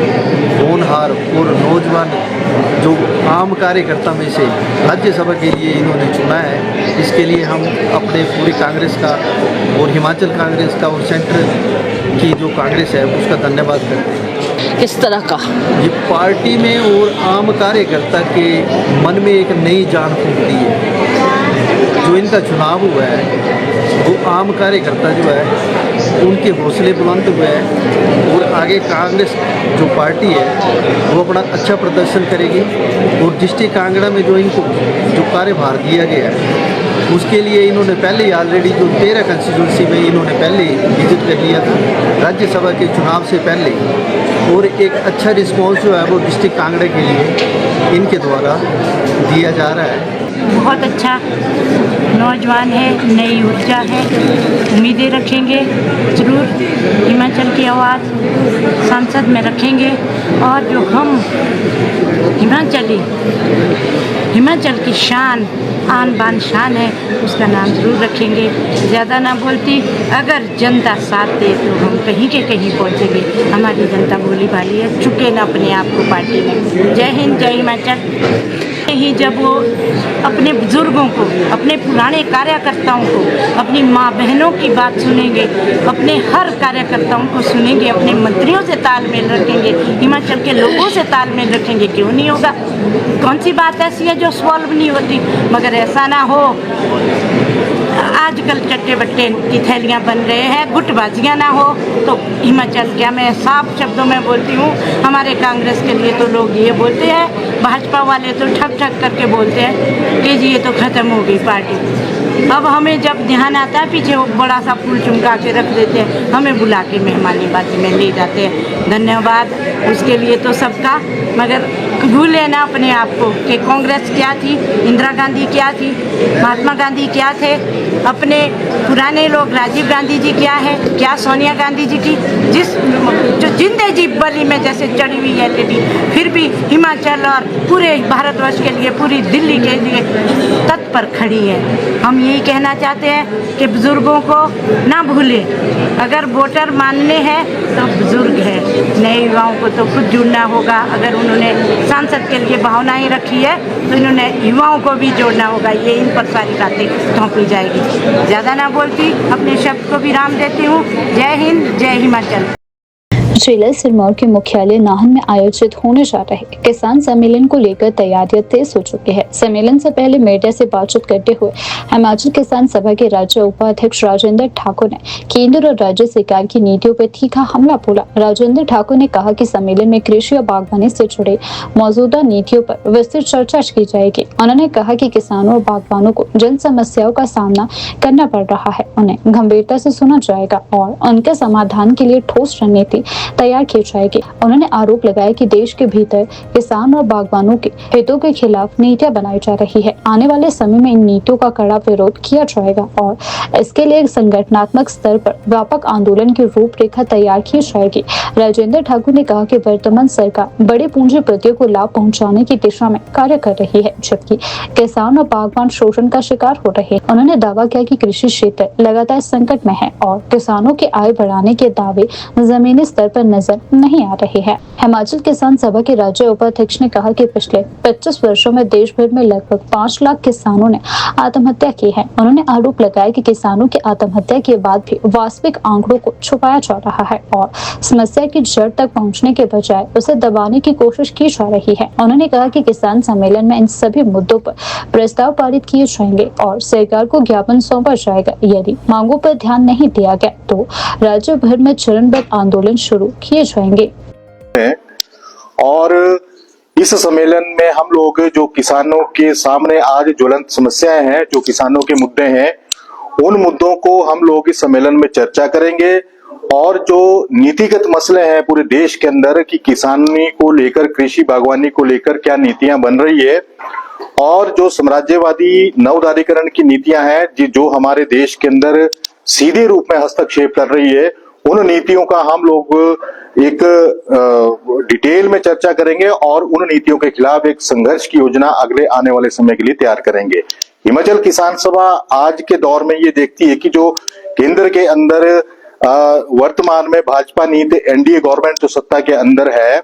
होनहार और नौजवान जो आम कार्यकर्ता में से राज्यसभा के लिए इन्होंने चुना है। इसके लिए हम अपने पूरी कांग्रेस का और हिमाचल कांग्रेस का और सेंटर की जो कांग्रेस है उसका धन्यवाद करते हैं। किस तरह का ये पार्टी में और आम कार्यकर्ता के मन में एक नई जान फूंकती है। जो इनका चुनाव हुआ है वो आम कार्यकर्ता जो है उनके हौसले बुलंद हुए हैं और आगे कांग्रेस जो पार्टी है वो अपना अच्छा प्रदर्शन करेगी। और डिस्ट्रिक्ट कांगड़ा में जो इनको जो कार्यभार दिया गया है उसके लिए इन्होंने पहले ही ऑलरेडी जो 13 कंस्टिट्यूंसी में इन्होंने पहले ही विजिट कर लिया था राज्यसभा के चुनाव से पहले, और एक अच्छा रिस्पॉन्स जो है वो डिस्ट्रिक्ट कांगड़ा के लिए इनके द्वारा दिया जा रहा है। बहुत अच्छा नौजवान है, नई ऊर्जा है, उम्मीदें रखेंगे ज़रूर। हिमाचल की आवाज़ संसद में रखेंगे और जो हम हिमाचल की शान आन बान शान है उसका नाम ज़रूर रखेंगे। ज़्यादा ना बोलती, अगर जनता साथ दे तो हम कहीं के कहीं पहुँचेंगे। हमारी जनता भोली भाली है, चुके ना अपने आप को पार्टी में। जय हिंद, जय हिमाचल। ही जब वो अपने बुजुर्गों को, अपने पुराने कार्यकर्ताओं को, अपनी माँ बहनों की बात सुनेंगे, अपने हर कार्यकर्ताओं को सुनेंगे, अपने मंत्रियों से तालमेल रखेंगे, हिमाचल के लोगों से तालमेल रखेंगे, क्यों नहीं होगा? कौन सी बात ऐसी है जो सॉल्व नहीं होती? मगर ऐसा ना हो आजकल चट्टे बट्टे की थैलियाँ बन रहे हैं, गुटबाजियाँ ना हो तो हिमाचल क्या, मैं साफ शब्दों में बोलती हूँ, हमारे कांग्रेस के लिए तो लोग ये बोलते हैं, भाजपा वाले तो ठक ठक करके बोलते हैं कि जी ये तो ख़त्म हो गई पार्टी। अब हमें जब ध्यान आता है पीछे वो बड़ा सा फूल चुमका के रख देते हैं, हमें बुला के मेहमानी बाजी में ले जाते हैं। धन्यवाद उसके लिए तो सबका, मगर भूले ना अपने आप को कि कांग्रेस क्या थी, इंदिरा गांधी क्या थी, महात्मा गांधी क्या थे, अपने पुराने लोग राजीव गांधी जी क्या है, क्या सोनिया गांधी जी की जो जिंदे जी बली में जैसे चढ़ी हुई है लेडी, फिर भी हिमाचल और पूरे भारतवर्ष के लिए, पूरी दिल्ली के लिए तत्पर खड़ी है। हम यही कहना चाहते हैं कि बुजुर्गों को ना भूलें, अगर वोटर मानने हैं तो बुजुर्ग है, नए युवाओं को तो खुद जुड़ना होगा। अगर उन्होंने सांसद के लिए भावनाएं रखी है तो इन्होंने युवाओं को भी जोड़ना होगा, ये इन पर सारी बातें सौंपी जाएगी। ज़्यादा ना बोलती, अपने शब्द को विराम देती हूँ। जय हिंद, जय हिमाचल। जिला सिरमौर के मुख्यालय नाहन में आयोजित होने जा रहे किसान सम्मेलन को लेकर तैयारियां तेज हो चुकी है। सम्मेलन से पहले मीडिया से बातचीत करते हुए हिमाचल किसान सभा के राज्य उपाध्यक्ष राजेंद्र ठाकुर ने केंद्र और राज्य सरकार की नीतियों पर तीखा हमला बोला। राजेंद्र ठाकुर ने कहा कि सम्मेलन में कृषि और बागवानी से जुड़े मौजूदा नीतियों पर विस्तृत चर्चा की जाएगी। उन्होंने कहा कि किसानों और बागवानों को जन समस्याओं का सामना करना पड़ रहा है, उन्हें गंभीरता से सुना जाएगा और उनके समाधान के लिए ठोस रणनीति तैयार की जाएगी। उन्होंने आरोप लगाया कि देश के भीतर किसान और बागवानों के हितों के खिलाफ नीतियां बनाई जा रही है। आने वाले समय में इन नीतियों का कड़ा विरोध किया जाएगा और इसके लिए संगठनात्मक स्तर पर व्यापक आंदोलन की रूपरेखा तैयार की जाएगी। राजेंद्र ठाकुर ने कहा कि वर्तमान सरकार बड़े पूंजीपतियों को लाभ पहुंचाने की दिशा में कार्य कर रही है, जबकि किसान और बागवान शोषण का शिकार हो रहे हैं। उन्होंने दावा किया कि कृषि क्षेत्र लगातार संकट में है और किसानों की आय बढ़ाने के दावे जमीनी स्तर पर नजर नहीं आ रहे हैं। हिमाचल किसान सभा के राज्य उपाध्यक्ष ने कहा कि पिछले 25 वर्षों में देश भर में लगभग 5 लाख किसानों ने आत्महत्या की है। उन्होंने आरोप लगाया कि किसानों की आत्महत्या के बाद भी वास्तविक आंकड़ों को छुपाया जा रहा है और समस्या की जड़ तक पहुंचने के बजाय उसे दबाने की कोशिश की जा रही है। उन्होंने कहा कि किसान सम्मेलन में इन सभी मुद्दों पर प्रस्ताव पारित किए जाएंगे और सरकार को ज्ञापन सौंपा जाएगा। यदि मांगों पर ध्यान नहीं दिया गया तो राज्य भर में चरणबद्ध आंदोलन शुरू किए जाएंगे। और इस सम्मेलन में हम लोग जो किसानों के सामने आज ज्वलंत समस्याएं हैं, जो किसानों के मुद्दे हैं, उन मुद्दों को हम लोग इस सम्मेलन में चर्चा करेंगे और जो नीतिगत मसले हैं पूरे देश के अंदर कि किसानी को लेकर, कृषि बागवानी को लेकर क्या नीतियां बन रही है और जो साम्राज्यवादी नवोदारीकरण की नीतियां हैं जो हमारे देश के अंदर सीधे रूप में हस्तक्षेप कर रही है, उन नीतियों का हम लोग एक डिटेल में चर्चा करेंगे और उन नीतियों के खिलाफ एक संघर्ष की योजना अगले आने वाले समय के लिए तैयार करेंगे। हिमाचल किसान सभा आज के दौर में ये देखती है कि जो केंद्र के अंदर वर्तमान में भाजपा नीति एनडीए गवर्नमेंट जो सत्ता के अंदर है,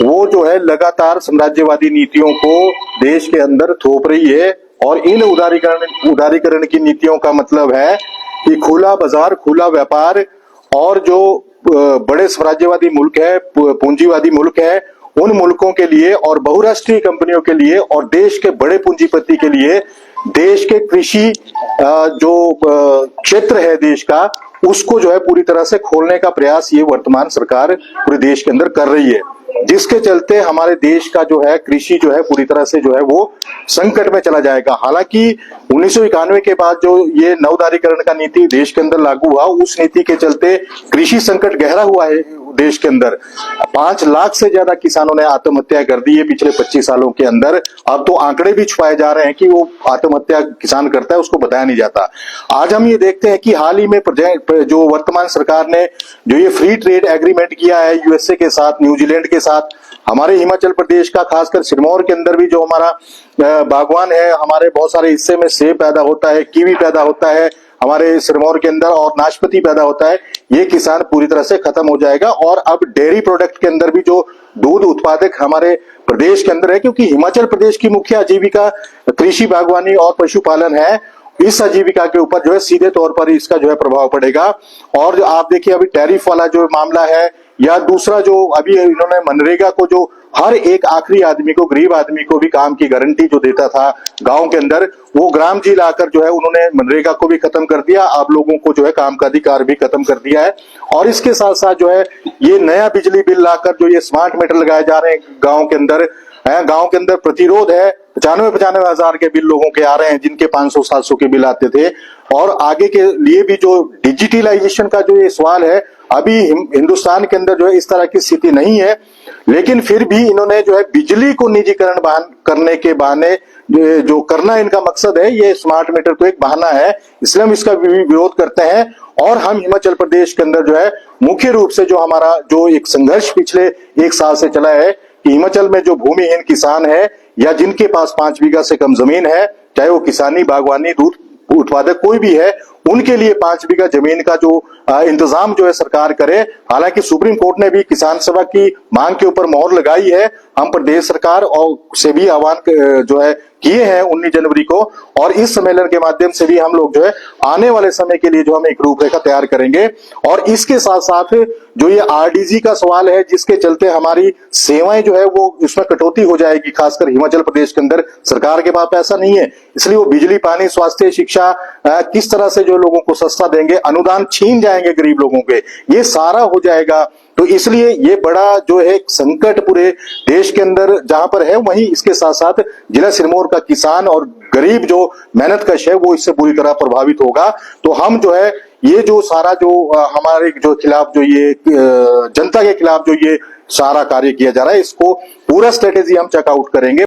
वो जो है लगातार साम्राज्यवादी नीतियों को देश के अंदर थोप रही है और इन उदारीकरण की नीतियों का मतलब है कि खुला बाजार, खुला व्यापार और जो बड़े साम्राज्यवादी मुल्क है, पूंजीवादी मुल्क है, उन मुल्कों के लिए और बहुराष्ट्रीय कंपनियों के लिए और देश के बड़े पूंजीपति के लिए देश के कृषि जो क्षेत्र है देश का, उसको जो है पूरी तरह से खोलने का प्रयास ये वर्तमान सरकार पूरे देश के अंदर कर रही है, जिसके चलते हमारे देश का जो है कृषि जो है पूरी तरह से जो है वो संकट में चला जाएगा। हालांकि 1991 के बाद जो ये नवदारीकरण का नीति देश के अंदर लागू हुआ, उस नीति के चलते कृषि संकट गहरा हुआ है देश के अंदर। 5 लाख से ज्यादा किसानों ने आत्महत्या कर दी है पिछले 25 सालों के अंदर। अब तो आंकड़े भी छुपाए जा रहे हैं कि वो आत्महत्या किसान करता है, उसको बताया नहीं जाता। आज हम ये देखते हैं कि हाल ही में जो वर्तमान सरकार ने जो ये फ्री ट्रेड एग्रीमेंट किया है यूएसए के साथ, न्यूजीलैंड के साथ, हमारे हिमाचल प्रदेश का खासकर सिरमौर के अंदर भी जो हमारा बागवान है, हमारे बहुत सारे हिस्से में सेब पैदा होता है, कीवी पैदा होता है हमारे सिरमौर के अंदर, और नाशपाती पैदा होता है, ये किसान पूरी तरह से खत्म हो जाएगा। और अब डेयरी प्रोडक्ट के अंदर भी जो दूध उत्पादक हमारे प्रदेश के अंदर है, क्योंकि हिमाचल प्रदेश की मुख्य आजीविका कृषि, बागवानी और पशुपालन है, इस आजीविका के ऊपर जो है सीधे तौर पर इसका जो है प्रभाव पड़ेगा। और आप देखिए अभी टैरिफ वाला जो मामला है, या दूसरा जो अभी इन्होंने मनरेगा को जो हर एक आखिरी आदमी को, गरीब आदमी को भी काम की गारंटी जो देता था गांव के अंदर, वो ग्राम जी लाकर जो है उन्होंने मनरेगा को भी खत्म कर दिया। आप लोगों को जो है काम का अधिकार भी खत्म कर दिया है। और इसके साथ साथ जो है ये नया बिजली बिल लाकर जो ये स्मार्ट मीटर लगाए जा रहे हैं गाँव के अंदर, गांव के अंदर प्रतिरोध है, 95 हजार के बिल लोगों के आ रहे हैं, जिनके 500-700 के बिल आते थे। और आगे के लिए भी जो डिजिटलाइजेशन का जो ये सवाल है, अभी हिंदुस्तान के अंदर जो है इस तरह की स्थिति नहीं है, लेकिन फिर भी इन्होंने जो है बिजली को निजीकरण करने के बहाने जो करना इनका मकसद है, ये स्मार्ट मीटर तो एक बहाना है, इसलिए हम इसका विरोध करते हैं। और हम हिमाचल प्रदेश के अंदर जो है मुख्य रूप से जो हमारा जो एक संघर्ष पिछले 1 साल से चला है कि हिमाचल में जो भूमिहीन किसान है या जिनके पास 5 बीघा से कम जमीन है, चाहे वो किसानी, बागवानी, दूध उत्पादक कोई भी है, उनके लिए 5 बीघा जमीन का जो इंतजाम जो है सरकार करे। हालांकि सुप्रीम कोर्ट ने भी किसान सभा की मांग के ऊपर मोहर लगाई है। हम प्रदेश सरकार और से भी आह्वान जो है किए हैं 19 जनवरी को, और इस सम्मेलन के माध्यम से भी हम लोग जो है आने वाले समय के लिए जो हम एक रूपरेखा तैयार करेंगे। और इसके साथ साथ जो ये आरडीजी का सवाल है, जिसके चलते हमारी सेवाएं जो है वो उसमें कटौती हो जाएगी, खासकर हिमाचल प्रदेश के अंदर सरकार के पास पैसा नहीं है, इसलिए वो बिजली, पानी, स्वास्थ्य, शिक्षा किस तरह से जो लोगों को सस्ता देंगे, अनुदान छीन जाएंगे गरीब लोगों के, ये सारा हो जाएगा। तो इसलिए ये बड़ा जो है संकट पूरे देश के अंदर जहां पर है, वहीं इसके साथ साथ जिला सिरमौर का किसान और गरीब जो मेहनतकश है वो इससे पूरी तरह प्रभावित होगा। तो हम जो है ये जो सारा जो हमारे जो खिलाफ जो ये जनता के खिलाफ जो ये सारा कार्य किया जा रहा है, इसको पूरा स्ट्रेटेजी हम चेकआउट करेंगे।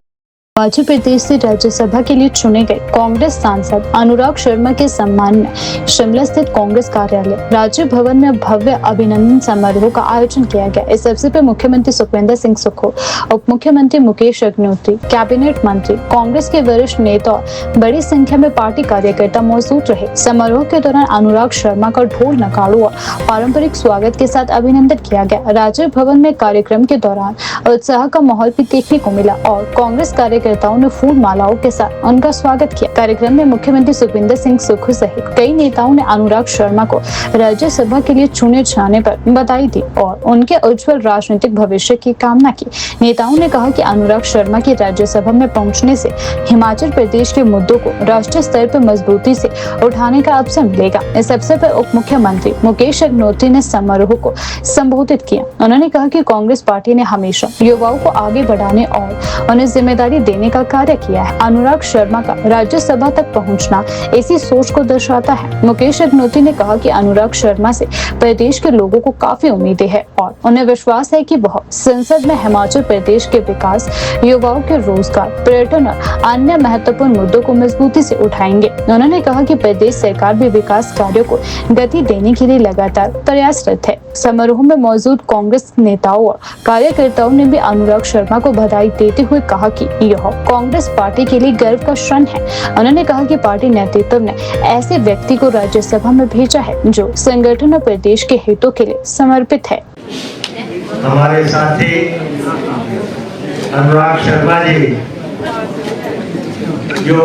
मध्य प्रदेश से राज्यसभा के लिए चुने गए कांग्रेस सांसद अनुराग शर्मा के सम्मान में शिमला स्थित कांग्रेस कार्यालय राज्य भवन में भव्य अभिनंदन समारोह का आयोजन किया गया। इस अवसर पर मुख्यमंत्री सुखविंदर सिंह सुक्खू, उप मुख्यमंत्री मुकेश अग्निहोत्री, कैबिनेट मंत्री, कांग्रेस के वरिष्ठ नेता और बड़ी संख्या में पार्टी कार्यकर्ता मौजूद रहे। समारोह के दौरान अनुराग शर्मा का ढोल, नगाड़ों और पारंपरिक स्वागत के साथ अभिनंदन किया गया। राज्य भवन में कार्यक्रम के दौरान उत्साह का माहौल भी देखने को मिला और कांग्रेस कार्यकर्ताओं ने फूल मालाओं के साथ उनका स्वागत किया। कार्यक्रम में मुख्यमंत्री सुखविंदर सिंह सुक्खू सहित कई नेताओं ने अनुराग शर्मा को राज्यसभा के लिए चुने जाने पर बधाई दी और उनके उज्जवल राजनीतिक भविष्य की कामना की। नेताओं ने कहा कि अनुराग शर्मा के राज्यसभा में पहुंचने से हिमाचल प्रदेश के मुद्दों को राष्ट्रीय स्तर पर मजबूती से उठाने का अवसर मिलेगा। इस अवसर पर उप मुख्यमंत्री मुकेश अग्निहोत्री ने समारोह को संबोधित किया। उन्होंने कहा कि कांग्रेस पार्टी ने हमेशा युवाओं को आगे बढ़ाने और उन्हें जिम्मेदारी देने का कार्य किया है। अनुराग शर्मा का राज्यसभा तक पहुंचना इसी सोच को दर्शाता है। मुकेश अग्निहोत्री ने कहा कि अनुराग शर्मा से प्रदेश के लोगों को काफी उम्मीदें हैं और उन्हें विश्वास है कि वह संसद में हिमाचल प्रदेश के विकास, युवाओं के रोजगार, पर्यटन और अन्य महत्वपूर्ण मुद्दों को मजबूती से उठाएंगे। उन्होंने कहा कि प्रदेश सरकार भी विकास कार्यों को गति देने के लिए लगातार प्रयासरत है। समारोह में मौजूद कांग्रेस नेताओं और कार्यकर्ताओं ने भी अनुराग शर्मा को बधाई देते हुए कहा कि यह कांग्रेस पार्टी के लिए गर्व का क्षण है। उन्होंने कहा कि पार्टी नेतृत्व ने ऐसे व्यक्ति को राज्यसभा में भेजा है जो संगठन और प्रदेश के हितों के लिए समर्पित है। हमारे साथी अनुराग शर्मा जी जो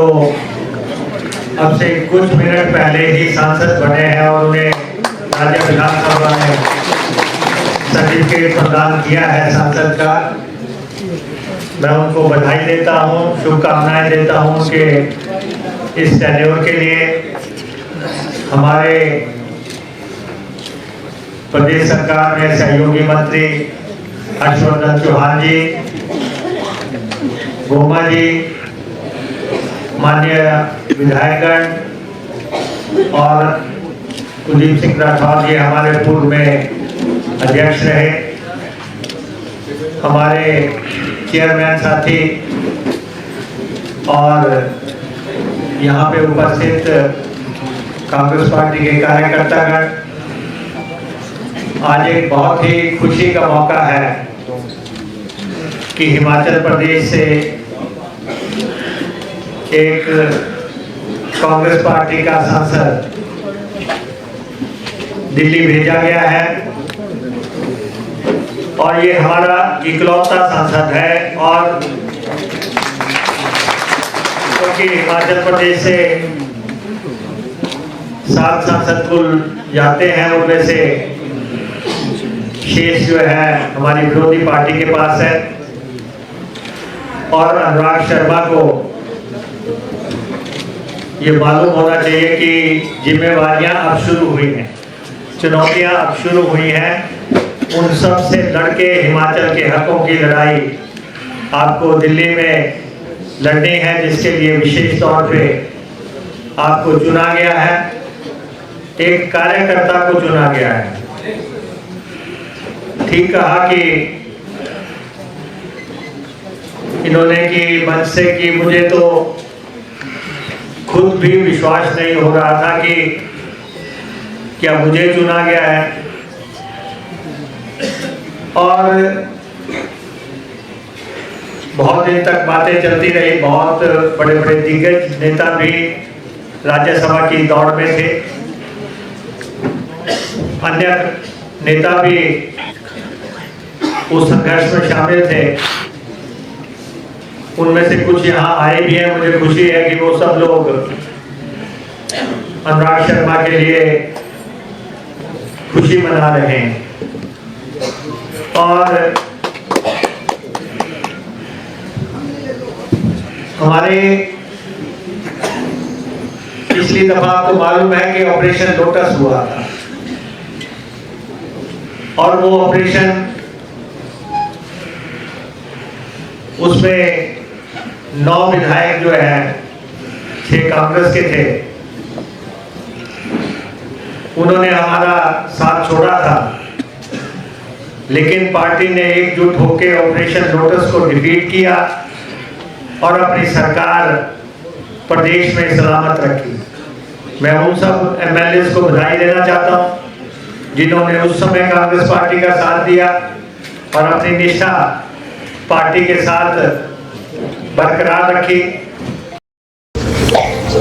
अब से कुछ मिनट पहले ही सांसद बने हैं और उन्हें राज्य विधानसभा में सर्टिफिकेट प्रदान किया है सांसद का, मैं उनको बधाई देता हूँ, शुभकामनाएं देता हूँ कि इस टेन्योर के लिए हमारे प्रदेश सरकार में सहयोगी मंत्री हर्षवर्धन चौहान जी, गोमा जी, माननीय विधायकगण और कुलदीप सिंह राठौर जी हमारे पूर्व में अध्यक्ष रहे, हमारे चेयरमैन साथी और यहाँ पे उपस्थित कांग्रेस पार्टी के कार्यकर्तागण, आज एक बहुत ही खुशी का मौका है कि हिमाचल प्रदेश से एक कांग्रेस पार्टी का सांसद दिल्ली भेजा गया है और ये हमारा इकलौता सांसद है। और क्योंकि हिमाचल प्रदेश से 7 सांसद कुल जाते हैं, उनमें से शेष जो है हमारी विरोधी पार्टी के पास है और अनुराग शर्मा को ये मालूम होना चाहिए कि जिम्मेवारियां अब शुरू हुई हैं, चुनौतियां अब शुरू हुई हैं। उन सब से लड़के हिमाचल के हकों की लड़ाई आपको दिल्ली में लड़नी है, जिसके लिए विशेष तौर पे आपको चुना गया है, एक कार्यकर्ता को चुना गया है। ठीक कहा कि इन्होंने की मंच से कि मुझे तो खुद भी विश्वास नहीं हो रहा था कि क्या मुझे चुना गया है। और बहुत दिन तक बातें चलती रही, बहुत बड़े बड़े दिग्गज नेता भी राज्यसभा की दौड़ में थे, अन्य नेता भी उस संघर्ष में शामिल थे, उनमें से कुछ यहाँ आए भी हैं। मुझे खुशी है कि वो सब लोग अनुराग शर्मा के लिए खुशी मना रहे हैं। और हमारे पिछली दफा आपको मालूम है कि ऑपरेशन लोटस हुआ था और वो ऑपरेशन, उसमें 9 विधायक जो है 6 कांग्रेस के थे, उन्होंने हमारा साथ छोड़ा था, लेकिन पार्टी ने एकजुट होकर ऑपरेशन लोटस को डिफीट किया और अपनी सरकार प्रदेश में सलामत रखी। मैं उन सब एमएलए को बधाई देना चाहता हूं जिन्होंने उस समय कांग्रेस पार्टी का साथ दिया और अपनी निष्ठा पार्टी के साथ बरकरार रखी।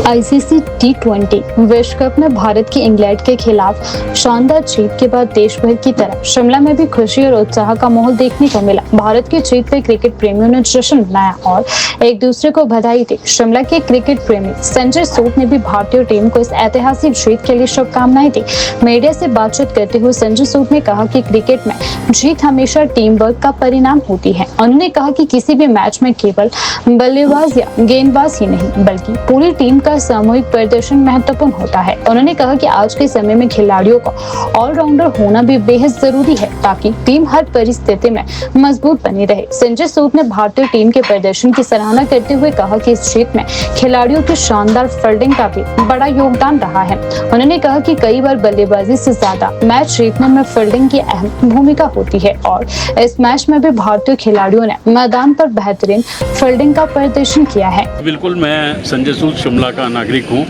आईसीसी T20 विश्व कप में भारत की इंग्लैंड के खिलाफ शानदार जीत के बाद देश भर की तरह शिमला में भी खुशी और उत्साह का माहौल देखने को मिला। भारत की जीत पर क्रिकेट प्रेमियों ने जश्न मनाया और एक दूसरे को बधाई दी। शिमला के क्रिकेट प्रेमी संजय सूद ने भी भारतीय टीम को इस ऐतिहासिक जीत के लिए शुभकामनाएं दी। मीडिया से बातचीत करते हुए संजय सूद ने कहा कि क्रिकेट में जीत हमेशा टीम वर्क का परिणाम होती है। उन्होंने कहा कि किसी भी मैच में केवल बल्लेबाज या गेंदबाज ही नहीं बल्कि पूरी टीम का सामूहिक प्रदर्शन महत्वपूर्ण होता है। उन्होंने कहा कि आज के समय में खिलाड़ियों को ऑलराउंडर होना भी बेहद जरूरी है ताकि टीम हर परिस्थिति में मजबूत बनी रहे। संजय सूद ने भारतीय टीम के प्रदर्शन की सराहना करते हुए कहा कि इस जीत में खिलाड़ियों की शानदार फील्डिंग का भी बड़ा योगदान रहा है। उन्होंने कहा कि कई बार बल्लेबाजी से ज्यादा मैच जीतने में फील्डिंग की अहम भूमिका होती है और इस मैच में भी भारतीय खिलाड़ियों ने मैदान पर बेहतरीन फील्डिंग का प्रदर्शन किया है। बिल्कुल, मैं संजय सूद शिमला का नागरिक हूँ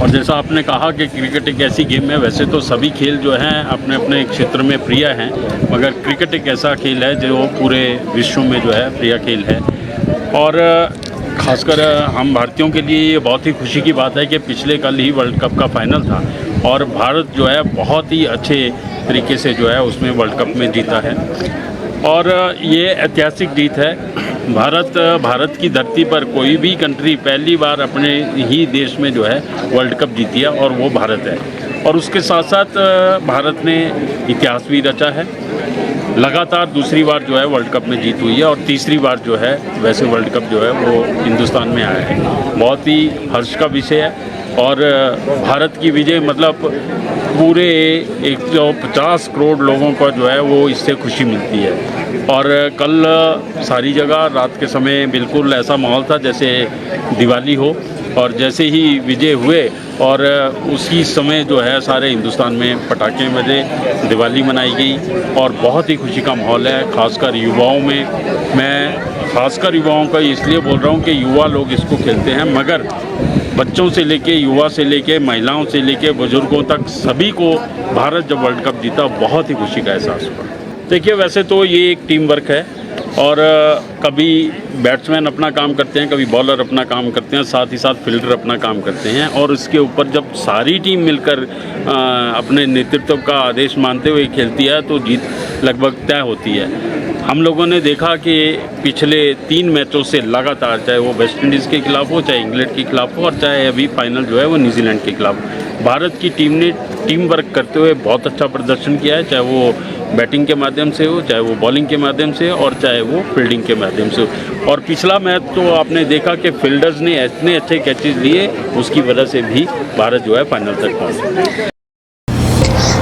और जैसा आपने कहा कि क्रिकेट एक ऐसी गेम है, वैसे तो सभी खेल जो हैं अपने अपने क्षेत्र में प्रिय हैं, मगर क्रिकेट एक ऐसा खेल है जो पूरे विश्व में जो है प्रिय खेल है। और खासकर हम भारतीयों के लिए ये बहुत ही खुशी की बात है कि पिछले कल ही वर्ल्ड कप का फाइनल था और भारत जो है बहुत ही अच्छे तरीके से जो है उसमें वर्ल्ड कप में जीता है और ये ऐतिहासिक जीत है। भारत की धरती पर कोई भी कंट्री पहली बार अपने ही देश में जो है वर्ल्ड कप जीती है और वो भारत है। और उसके साथ साथ भारत ने इतिहास भी रचा है लगातार दूसरी बार जो है वर्ल्ड कप में जीत हुई है और तीसरी बार जो है वैसे वर्ल्ड कप जो है वो हिंदुस्तान में आया है। बहुत ही हर्ष का विषय है और भारत की विजय मतलब पूरे 150 करोड़ लोगों को जो है वो इससे खुशी मिलती है। और कल सारी जगह रात के समय बिल्कुल ऐसा माहौल था जैसे दिवाली हो, और जैसे ही विजय हुए और उसी समय जो है सारे हिंदुस्तान में पटाखे बजे, दिवाली मनाई गई और बहुत ही खुशी का माहौल है। खासकर युवाओं में, मैं खासकर युवाओं का इसलिए बोल रहा हूँ कि युवा लोग इसको खेलते हैं, मगर बच्चों से लेके, युवा से लेके, महिलाओं से लेके, बुजुर्गों तक सभी को भारत जब वर्ल्ड कप जीता बहुत ही खुशी का एहसास हुआ। देखिए, वैसे तो ये एक टीम वर्क है और कभी बैट्समैन अपना काम करते हैं, कभी बॉलर अपना काम करते हैं, साथ ही साथ फील्डर अपना काम करते हैं और उसके ऊपर जब सारी टीम मिलकर अपने नेतृत्व का आदेश मानते हुए खेलती है तो जीत लगभग तय होती है। हम लोगों ने देखा कि पिछले 3 मैचों से लगातार, चाहे वो वेस्ट इंडीज़ के खिलाफ हो, चाहे इंग्लैंड के खिलाफ हो और चाहे अभी फाइनल जो है वो न्यूजीलैंड के खिलाफ, भारत की टीम ने टीम वर्क करते हुए बहुत अच्छा प्रदर्शन किया है, चाहे वो बैटिंग के माध्यम से हो, चाहे वो बॉलिंग के माध्यम से और चाहे वो फील्डिंग के माध्यम से हो। और पिछला मैच तो आपने देखा कि फील्डर्स ने इतने अच्छे कैचेस लिए, उसकी वजह से भी भारत जो है फाइनल तक पहुंचा।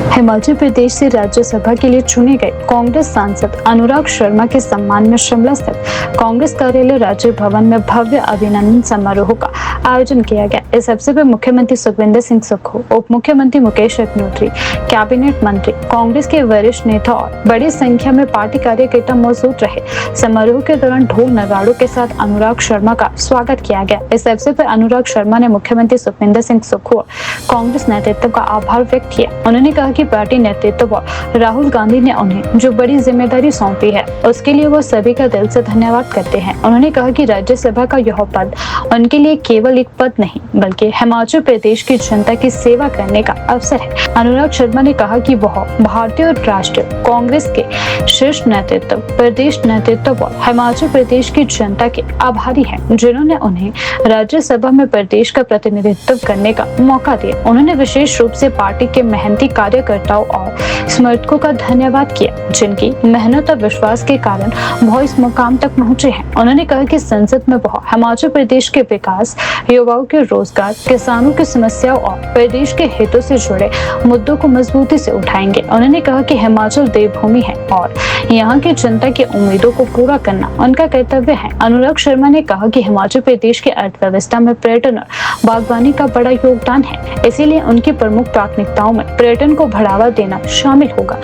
हिमाचल प्रदेश से राज्यसभा के लिए चुने गए कांग्रेस सांसद अनुराग शर्मा के सम्मान में शिमला स्थित कांग्रेस कार्यालय राज्य भवन में भव्य अभिनंदन समारोह का आयोजन किया गया। इस अवसर पर मुख्यमंत्री सुखविंदर सिंह सुक्खू, उप मुख्यमंत्री मुकेश अग्निहोत्री, कैबिनेट मंत्री, कांग्रेस के वरिष्ठ नेता और बड़ी संख्या में पार्टी कार्यकर्ता मौजूद रहे। समारोह के दौरान ढोल नगाड़ों के साथ अनुराग शर्मा का स्वागत किया गया। इस अवसर पर अनुराग शर्मा ने मुख्यमंत्री सुखविंदर सिंह सुक्खू और कांग्रेस नेतृत्व का आभार व्यक्त किया। उन्होंने कहा कि पार्टी नेतृत्व और राहुल गांधी ने उन्हें जो बड़ी जिम्मेदारी सौंपी है उसके लिए वो सभी का दिल से धन्यवाद करते हैं। उन्होंने कहा कि राज्यसभा का यह पद उनके लिए केवल एक पद नहीं बल्कि हिमाचल प्रदेश की जनता की सेवा करने का अवसर है। अनुराग शर्मा ने कहा कि वह भारतीय और राष्ट्रीय कांग्रेस के शीर्ष नेतृत्व, प्रदेश नेतृत्व और हिमाचल प्रदेश की जनता के आभारी हैं, जिन्होंने उन्हें राज्यसभा में प्रदेश का प्रतिनिधित्व करने का मौका दिया। उन्होंने विशेष रूप से पार्टी के मेहनती कार्यकर्ताओं और समर्थकों का धन्यवाद किया, जिनकी मेहनत और विश्वास के कारण वह इस मुकाम तक पहुंचे हैं। उन्होंने कहा कि संसद में वह हिमाचल प्रदेश के विकास, युवाओं के रोजगार, किसानों की समस्याओं और प्रदेश के हितों से जुड़े मुद्दों को मजबूती से उठाएंगे। उन्होंने कहा कि हिमाचल देवभूमि है और यहाँ की जनता की उम्मीदों को पूरा करना उनका कर्तव्य है। अनुराग शर्मा ने कहा कि हिमाचल प्रदेश की अर्थव्यवस्था में पर्यटन और बागवानी का बड़ा योगदान है, इसीलिए उनकी प्रमुख प्राथमिकताओं में पर्यटन को बढ़ावा देना शामिल होगा।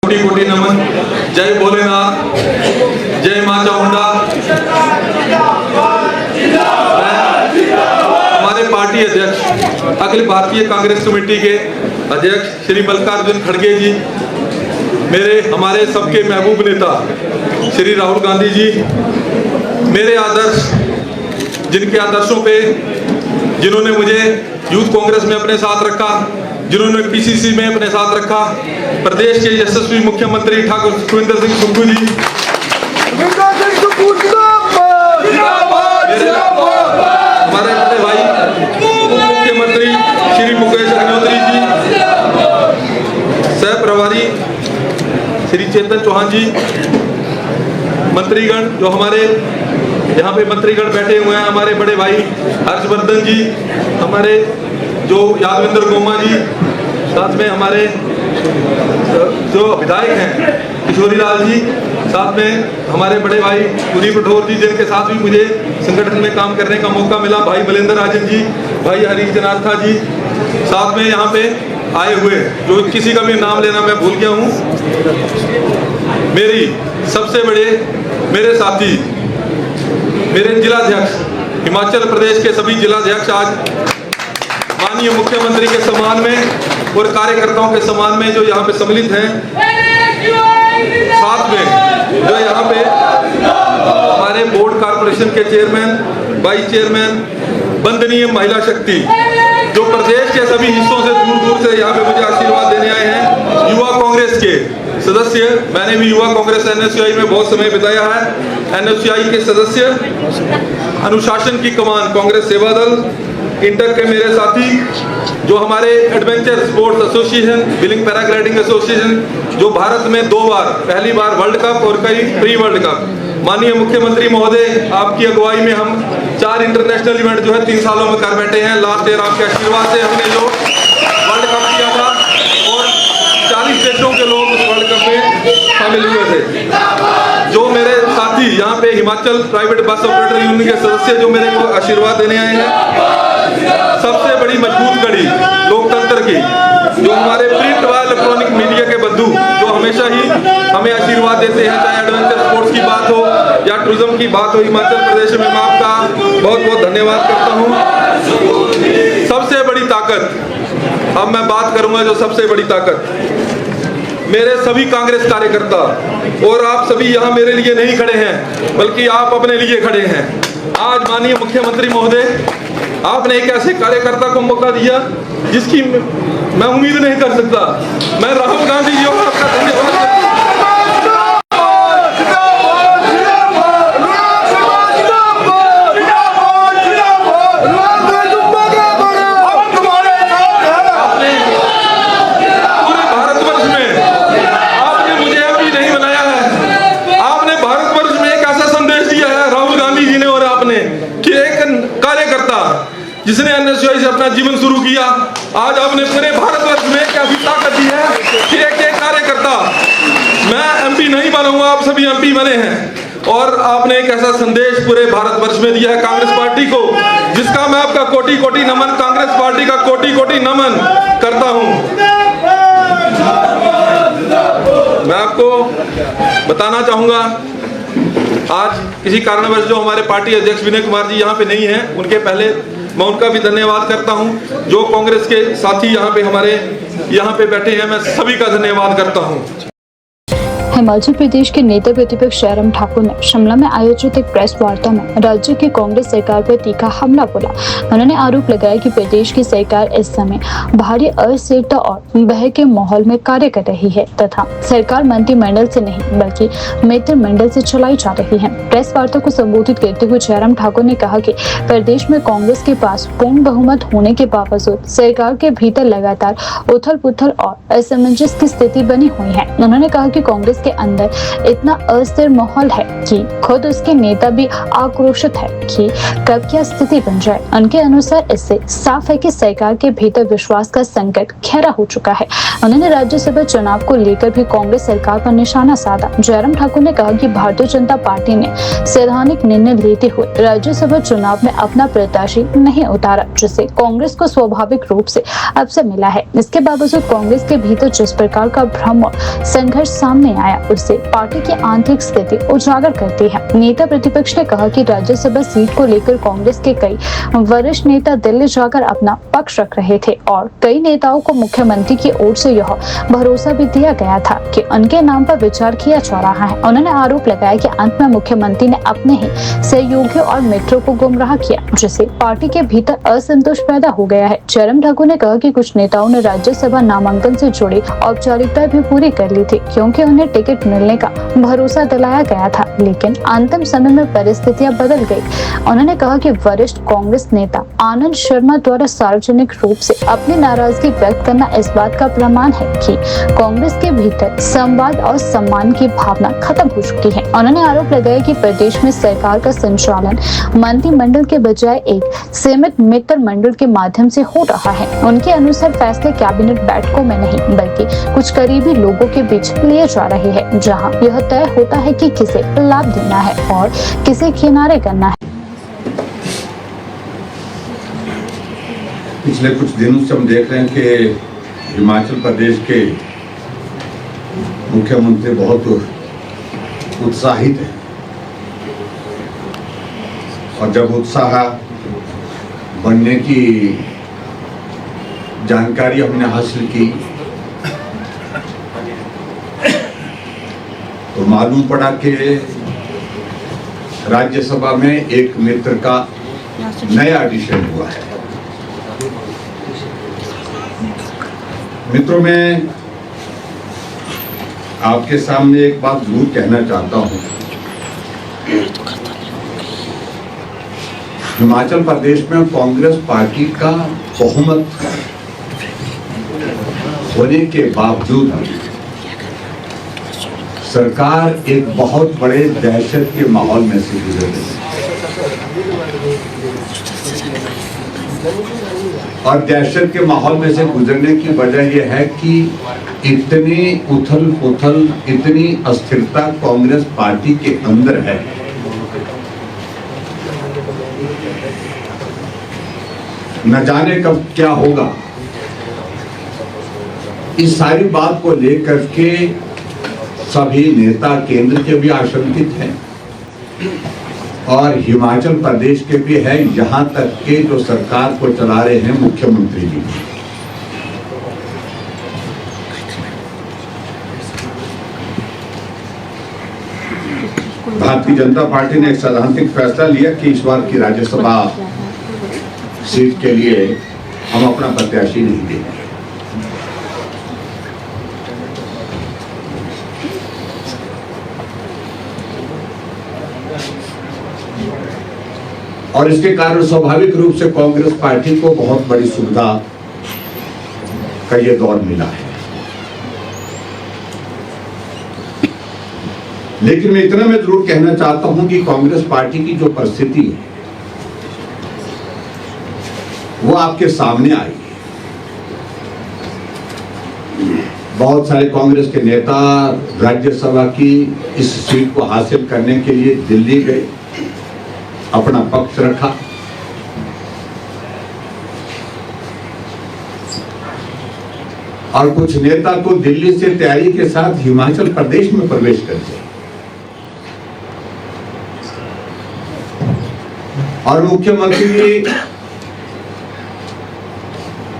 कोटि नमन। जय भोलेनाथ, जय मां चामुंडा। हमारे पार्टी अध्यक्ष, अखिल भारतीय कांग्रेस कमेटी के अध्यक्ष श्री मल्लिकार्जुन खड़गे जी, हमारे सबके महबूब नेता श्री राहुल गांधी जी, मेरे आदर्श, जिनके आदर्शों पे, जिन्होंने मुझे यूथ कांग्रेस में अपने साथ रखा, जिन्होंने पीसीसी में अपने साथ रखा, प्रदेश के यशस्वी मुख्यमंत्री ठाकुर सुखविंदर सिंह सुक्खू जी, हमारे बड़े भाई उप मुख्यमंत्री श्री मुकेश अग्निहोत्री जी, सह प्रभारी श्री चेतन चौहान जी, मंत्रीगण जो हमारे यहाँ पे मंत्रीगण बैठे हुए हैं, हमारे बड़े भाई हर्षवर्धन जी, हमारे जो यादविंद्र गोमा जी, साथ में हमारे जो विधायक हैं किशोरीलाल जी, साथ में हमारे बड़े भाई कुलदीप राठौर जी, जिनके साथ भी मुझे संगठन में काम करने का मौका मिला, भाई बलेंद्र राजन जी, भाई हरीश जनार्था जी, साथ में यहाँ पे आए हुए जो किसी का भी नाम लेना मैं भूल गया हूँ, मेरी सबसे बड़े मेरे साथी, मेरे जिलाध्यक्ष, हिमाचल प्रदेश के सभी जिलाध्यक्ष आज माननीय मुख्यमंत्री के सम्मान में और कार्यकर्ताओं के सम्मान में जो यहाँ पे सम्मिलित हैं, साथ में जो यहाँ पे हमारे बोर्ड कॉर्पोरेशन के चेयरमैन, वाइस चेयरमैन, वंदनीय महिला शक्ति, जो प्रदेश के सभी हिस्सों से दूर दूर से यहाँ पे मुझे आशीर्वाद देने आए हैं, युवा कांग्रेस के सदस्य, मैंने भी युवा कांग्रेस एनएसयूआई में बहुत समय बिताया है, एनएसयूआई के सदस्य, अनुशासन की कमान कांग्रेस सेवा दल, इंटक के मेरे साथी, जो हमारे adventure sports association, billing paragliding association, जो भारत में 2 बार, पहली बार वर्ल्ड कप और कई प्री वर्ल्ड कप, माननीय मुख्यमंत्री महोदय आपकी अगुवाई में हम 4 इंटरनेशनल इवेंट जो है 3 सालों में कर बैठे हैं। लास्ट ईयर आपके आशीर्वाद से हमने जो वर्ल्ड कप किया था और 40 देशों के लोग उस वर्ल्ड कप में शामिल हुए थे। जो मेरे साथी यहाँ पे Himachal private bus operator union के सदस्य जो मेरे को आशीर्वाद देने आए हैं, सबसे बड़ी मजबूत कड़ी लोकतंत्र की, जो हमारे प्रिंट व इलेक्ट्रॉनिक मीडिया के बंधु जो हमेशा ही हमें आशीर्वाद देते हैं, चाहे एडवेंचर स्पोर्ट्स की बात हो या टूरिज्म की बात हो हिमाचल प्रदेश में, मैं आपका बहुत बहुत धन्यवाद करता हूँ। सबसे बड़ी ताकत, अब मैं बात करूंगा जो सबसे बड़ी ताकत, मेरे सभी कांग्रेस कार्यकर्ता, और आप सभी यहाँ मेरे लिए नहीं खड़े हैं बल्कि आप अपने लिए खड़े हैं। आज माननीय मुख्यमंत्री महोदय आपने एक ऐसे कार्यकर्ता को मौका दिया जिसकी मैं उम्मीद नहीं कर सकता। मैं राहुल गांधी जी को आपका धन्यवाद करता हूं। जिसने एनएसयूआई से अपना जीवन शुरू किया, आज आपने पूरे भारतवर्ष में एक ऐसी ताकत दी है कि एक कार्यकर्ता, मैं एमपी नहीं बना हूं, आप सभी एमपी बने हैं, और आपने एक ऐसा संदेश पूरे भारतवर्ष में दिया है कांग्रेस पार्टी को, जिसका मैं आपका कोटि कोटि नमन, कांग्रेस पार्टी का कोटि कोटि नमन करता हूं। मैं आपको बताना चाहूंगा, आज किसी कारणवश जो हमारे पार्टी अध्यक्ष विनय कुमार जी यहाँ पे नहीं हैं, उनके पहले मैं उनका भी धन्यवाद करता हूं। जो कांग्रेस के साथी यहाँ पे हमारे यहाँ पे बैठे हैं, मैं सभी का धन्यवाद करता हूं। हिमाचल प्रदेश के नेता प्रतिपक्ष जयराम ठाकुर ने शिमला में आयोजित एक प्रेस वार्ता में राज्य की कांग्रेस सरकार पर तीखा हमला बोला। उन्होंने आरोप लगाया कि प्रदेश की सरकार इस समय भारी अस्थिरता और भय के माहौल में कार्य कर रही है तथा सरकार मंत्रिमंडल से नहीं बल्कि मित्र मंडल से चलाई जा रही है। प्रेस वार्ता को संबोधित करते हुए जयराम ठाकुर ने कहा कि प्रदेश में कांग्रेस के पास पूर्ण बहुमत होने के बावजूद सरकार के भीतर लगातार उथल पुथल और असमंजस की स्थिति बनी हुई है। उन्होंने कहा कि कांग्रेस के अंदर इतना अस्थिर माहौल है कि खुद उसके नेता भी आक्रोशित है कि कब क्या स्थिति बन जाए। उनके अनुसार इससे साफ है कि सरकार के भीतर विश्वास का संकट गहरा हो चुका है। उन्होंने राज्यसभा चुनाव को लेकर भी कांग्रेस सरकार पर निशाना साधा। जयराम ठाकुर ने कहा कि भारतीय जनता पार्टी ने सैद्धांतिक निर्णय लेते हुए राज्यसभा चुनाव में अपना प्रत्याशी नहीं उतारा, जिससे कांग्रेस को स्वाभाविक रूप से अवसर मिला है। इसके बावजूद कांग्रेस के भीतर जिस प्रकार का भ्रम और संघर्ष सामने आया, उससे पार्टी की आंतरिक स्थिति उजागर करती है। नेता प्रतिपक्ष ने कहा कि राज्यसभा सीट को लेकर कांग्रेस के कई वरिष्ठ नेता दिल्ली जाकर अपना पक्ष रख रहे थे और कई नेताओं को मुख्यमंत्री की ओर से यह भरोसा भी दिया गया था कि उनके नाम पर विचार किया जा रहा है। उन्होंने आरोप लगाया कि अंत में मुख्यमंत्री ने अपने ही सहयोगियों और मित्रों को गुमराह किया, जिससे पार्टी के भीतर असंतोष पैदा हो गया है। जयराम ठाकुर ने कहा कि कुछ नेताओं ने राज्यसभा नामांकन से जुड़ी औपचारिकता भी पूरी कर ली थी, क्योंकि उन्हें टिकट मिलने का भरोसा दिलाया गया था, लेकिन अंतिम समय में परिस्थितियां बदल गई। उन्होंने कहा कि वरिष्ठ कांग्रेस नेता आनंद शर्मा द्वारा सार्वजनिक रूप से अपनी नाराजगी व्यक्त करना इस बात का प्रमाण है कि कांग्रेस के भीतर संवाद और सम्मान की भावना खत्म हो चुकी है। उन्होंने आरोप लगाया कि प्रदेश में सरकार का संचालन मंत्रिमंडल के बजाय एक सीमित मित्र मंडल के माध्यम से हो रहा है। उनके अनुसार फैसले कैबिनेट बैठकों में नहीं बल्कि कुछ करीबी लोगों के बीच लिए जा रहे हैं, जहां यह तय होता है कि किसे लाभ देना है और किसे किनारे करना है। पिछले कुछ दिनों से हम देख रहे हैं कि हिमाचल प्रदेश के मुख्यमंत्री बहुत उत्साहित हैं और जब उत्साह बढ़ने की जानकारी हमने हासिल की तो मालूम पड़ा कि राज्यसभा में एक मित्र का नया एडिशन हुआ है। मित्रों, मैं आपके सामने एक बात जरूर कहना चाहता हूं हिमाचल प्रदेश में कांग्रेस पार्टी का बहुमत होने के बावजूद सरकार एक बहुत बड़े दहशत के माहौल में से गुजर रही है और दहशत के माहौल में से गुजरने की वजह यह है कि इतनी उथल पुथल, इतनी अस्थिरता कांग्रेस पार्टी के अंदर है न जाने कब क्या होगा। इस सारी बात को लेकर के सभी नेता केंद्र के भी आशंकित हैं और हिमाचल प्रदेश के भी है, यहां तक के जो सरकार को चला रहे हैं मुख्यमंत्री जी। भारतीय जनता पार्टी ने एक सैद्धांतिक फैसला लिया कि इस बार की राज्यसभा सीट के लिए हम अपना प्रत्याशी नहीं देंगे। और इसके कारण स्वाभाविक रूप से कांग्रेस पार्टी को बहुत बड़ी सुविधा का ये दौर मिला है। लेकिन मैं इतना मैं जरूर कहना चाहता हूं कि कांग्रेस पार्टी की जो परिस्थिति है वो आपके सामने आई है। बहुत सारे कांग्रेस के नेता राज्यसभा की इस सीट को हासिल करने के लिए दिल्ली गए, अपना पक्ष रखा। और कुछ नेता तो दिल्ली से तैयारी के साथ हिमाचल प्रदेश में प्रवेश कर गए और मुख्यमंत्री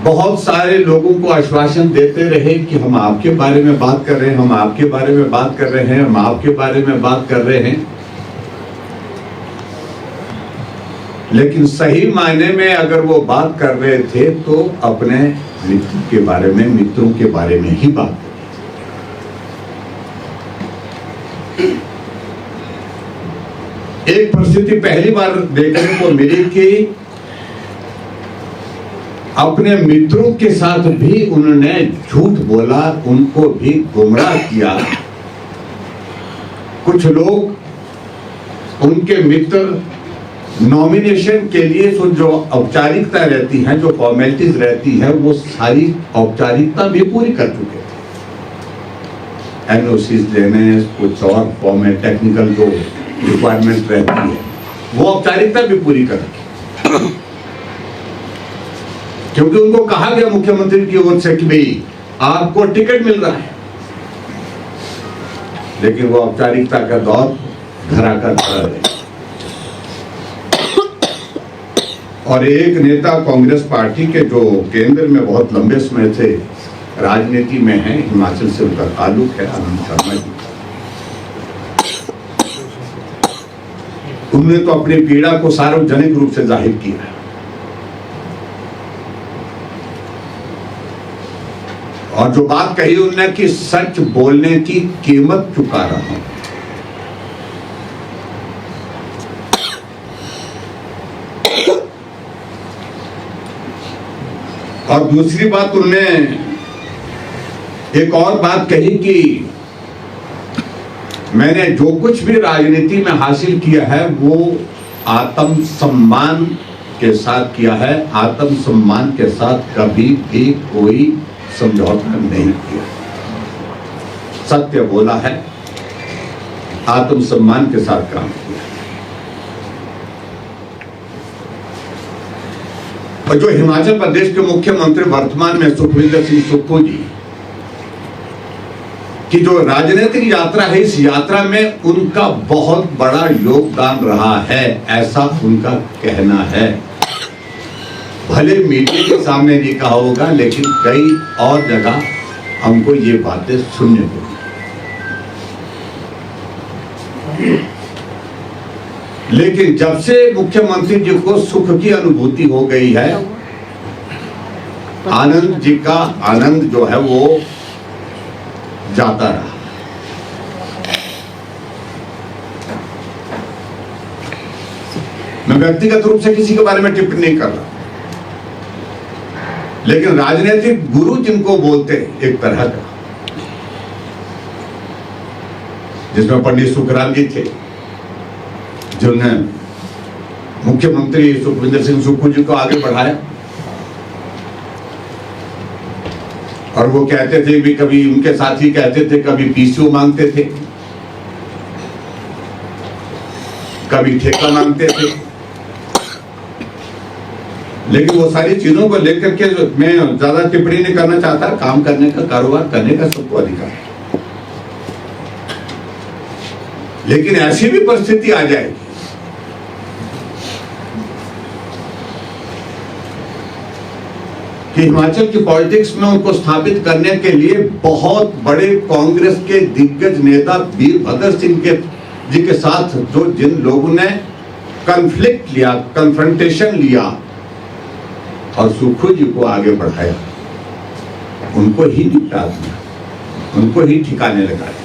बहुत सारे लोगों को आश्वासन देते रहे कि हम आपके बारे में बात कर रहे हैं, हम आपके बारे में बात कर रहे हैं, हम आपके बारे में बात कर रहे हैं। लेकिन सही मायने में अगर वो बात कर रहे थे तो अपने मित्र के बारे में, मित्रों के बारे में ही बात। एक परिस्थिति पहली बार देखने को मिली कि अपने मित्रों के साथ भी उन्होंने झूठ बोला, उनको भी गुमराह किया। कुछ लोग उनके मित्र नॉमिनेशन के लिए जो औपचारिकता रहती है, जो फॉर्मेलिटीज रहती है, वो सारी औपचारिकता भी पूरी कर चुके थे। एनओसीज लेने, कुछ और फॉर्मेल टेक्निकल जो रिक्वायरमेंट रहती है वो औपचारिकता भी पूरी कर रखी, क्योंकि उनको कहा गया मुख्यमंत्री की ओर से कि भाई आपको टिकट मिल रहा है। लेकिन वो औपचारिकता का दौर धरा कर खड़ा रहे और एक नेता कांग्रेस पार्टी के जो केंद्र में बहुत लंबे समय से राजनीति में है, हिमाचल से उनका ताल्लुक है, आनंद शर्मा जी, उन्होंने तो अपनी पीड़ा को सार्वजनिक रूप से जाहिर किया है और जो बात कही उन्होंने कि सच बोलने की कीमत चुका रहा हूं। और दूसरी बात उन्होंने एक और बात कही कि मैंने जो कुछ भी राजनीति में हासिल किया है वो आत्म सम्मान के साथ किया है, आत्म सम्मान के साथ कभी भी कोई समझौता नहीं किया, सत्य बोला है, आत्म सम्मान के साथ काम किया। और जो हिमाचल प्रदेश के मुख्यमंत्री वर्तमान में सुखविंदर सिंह सुक्खू जी की जो राजनीतिक यात्रा है, इस यात्रा में उनका बहुत बड़ा योगदान रहा है, ऐसा उनका कहना है। भले मीडिया के सामने नहीं कहा होगा, लेकिन कई और जगह हमको ये बातें सुनने को मिली। लेकिन जब से मुख्यमंत्री जी को सुख की अनुभूति हो गई है, आनंद जी का आनंद जो है वो जाता रहा। मैं व्यक्तिगत रूप से किसी के बारे में टिप्पणी नहीं कर रहा, लेकिन राजनीतिक गुरु जिनको बोलते हैं एक तरह का, जिसमें पंडित सुखराम जी थे, जिन्होंने मुख्यमंत्री सुखविंदर सिंह सुक्खू जी को आगे बढ़ाया, और वो कहते थे भी, कभी उनके साथी कहते थे, कभी पीसीओ मांगते थे, कभी ठेका मांगते थे, लेकिन वो सारी चीजों को लेकर के मैं ज्यादा टिप्पणी नहीं करना चाहता। काम करने का, कारोबार करने का सबको अधिकार है, लेकिन ऐसी भी परिस्थिति आ जाएगी कि हिमाचल की पॉलिटिक्स में उनको स्थापित करने के लिए बहुत बड़े कांग्रेस के दिग्गज नेता वीरभद्र सिंह जी के साथ जिन लोगों ने कॉन्फ्लिक्ट लिया, कन्फ्रंटेशन लिया और सुक्खू जी को आगे बढ़ाया, उनको ही निपटा दिया, उनको ही ठिकाने लगा दिया।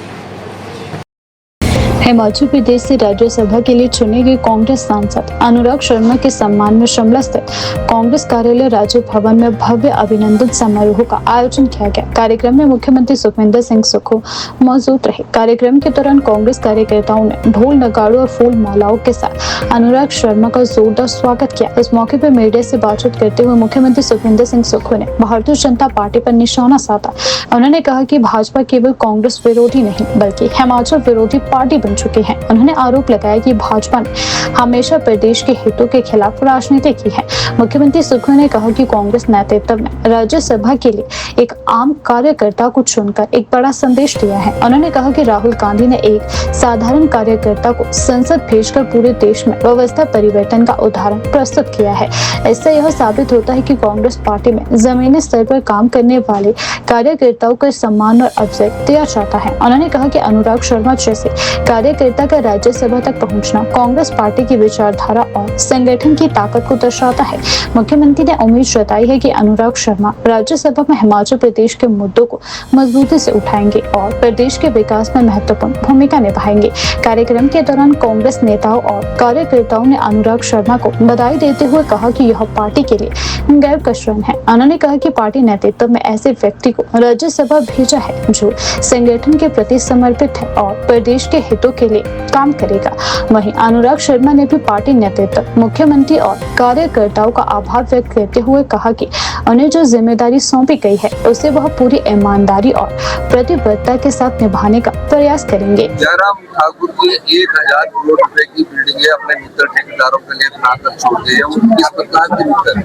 हिमाचल प्रदेश से राज्यसभा के लिए चुने गए कांग्रेस सांसद अनुराग शर्मा के सम्मान में शिमला स्थित कांग्रेस कार्यालय राजीव भवन में भव्य अभिनंदन समारोह का आयोजन किया गया। कार्यक्रम में मुख्यमंत्री सुखविंदर सिंह सुक्खू मौजूद रहे। कार्यक्रम के दौरान कांग्रेस कार्यकर्ताओं ने ढोल, नगाड़ों और फूल मालाओं के साथ अनुराग शर्मा का जोरदार स्वागत किया। इस मौके पर मीडिया से बातचीत करते हुए मुख्यमंत्री सुखविंदर सिंह सुक्खू ने भारतीय जनता पार्टी पर निशाना साधा। उन्होंने कहा कि भाजपा केवल कांग्रेस विरोधी नहीं बल्कि हिमाचल विरोधी पार्टी बन चुके हैं। उन्होंने आरोप लगाया कि भाजपा ने हमेशा प्रदेश के हितों के खिलाफ राजनीति की है। मुख्यमंत्री सुक्खू ने कहा कि कांग्रेस नेतृत्व ने राज्यसभा के लिए एक आम कार्यकर्ता को चुनकर एक बड़ा संदेश दिया है। उन्होंने कहा कि राहुल गांधी ने एक साधारण कार्यकर्ता को संसद भेजकर पूरे देश में व्यवस्था परिवर्तन का उदाहरण प्रस्तुत किया है। इससे यह साबित होता है कि कांग्रेस पार्टी में जमीनी स्तर पर काम करने वाले कार्यकर्ताओं को सम्मान और अवसर दिया जाता है। उन्होंने कहा कि अनुराग शर्मा जैसे कार्यकर्ता का राज्यसभा तक पहुंचना कांग्रेस पार्टी की विचारधारा और संगठन की ताकत को दर्शाता है। मुख्यमंत्री ने उम्मीद जताई है कि अनुराग शर्मा राज्यसभा में हिमाचल प्रदेश के मुद्दों को मजबूती से उठाएंगे और प्रदेश के विकास में महत्वपूर्ण भूमिका निभाएंगे। कार्यक्रम के दौरान कांग्रेस नेताओं और कार्यकर्ताओं ने अनुराग शर्मा को बधाई देते हुए कहा कि यह पार्टी के लिए गर्व का क्षण है। उन्होंने कहा कि पार्टी नेतृत्व में ऐसे व्यक्ति को राज्यसभा भेजा है जो संगठन के प्रति समर्पित है और प्रदेश के हितों के लिए काम करेगा। वहीं अनुराग शर्मा ने भी पार्टी नेतृत्व, मुख्यमंत्री और कार्यकर्ताओं का आभार व्यक्त करते हुए कहा कि उन्हें जो जिम्मेदारी सौंपी गई है उसे वह पूरी ईमानदारी और प्रतिबद्धता के साथ निभाने का प्रयास करेंगे। जयराम ठाकुर जी 1000 करोड़ रुपए की बिल्डिंगें अपने मित्र ठेकेदारों के लिए बनाकर छोड़ गए हैं। वो किस प्रकार की मित्र है?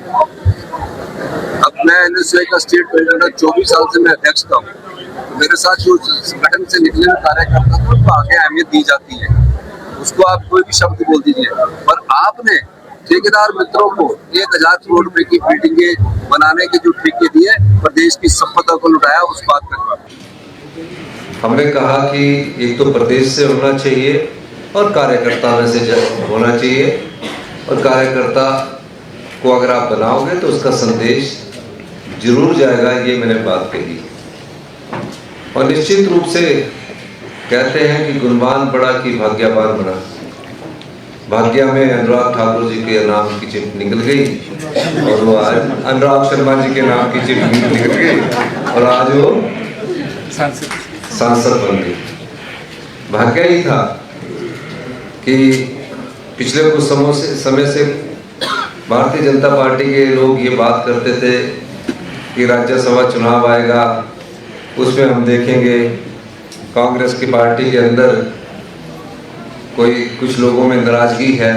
अब मैं एनएसए का स्टेट प्रेसिडेंट 24 साल से मैं अध्यक्ष था। मेरे साथ जो संगठन से निकले कार्यकर्ता थे उनको आगे अहमियत दी जाती है, उसको आप कोई भी शब्द बोल दीजिए। पर आपने ठेकेदार मित्रों को 1000 करोड़ रुपए की बिल्डिंगें बनाने के जो ठेके दिए, प्रदेश की संपदा को लुटाया, उस बात का हमने कहा कि एक तो प्रदेश से होना चाहिए और कार्यकर्ता में से होना चाहिए, और कार्यकर्ता को अगर आप बनाओगे तो उसका संदेश जरूर जाएगा, ये मैंने बात कही। और निश्चित रूप से कहते हैं कि गुणवान बड़ा कि भाग्यवान बड़ा। भाग्य में अनुराग ठाकुर जी के नाम की चिट निकल गई और वो आज अनुराग शर्मा जी के नाम की चिट निकल गई और आज वो सांसद बन गई। भाग्य ही था कि पिछले कुछ समय से भारतीय जनता पार्टी के लोग ये बात करते थे कि राज्यसभा चुनाव आएगा, उसमें हम देखेंगे कांग्रेस की पार्टी के अंदर कुछ लोगों में नाराजगी है।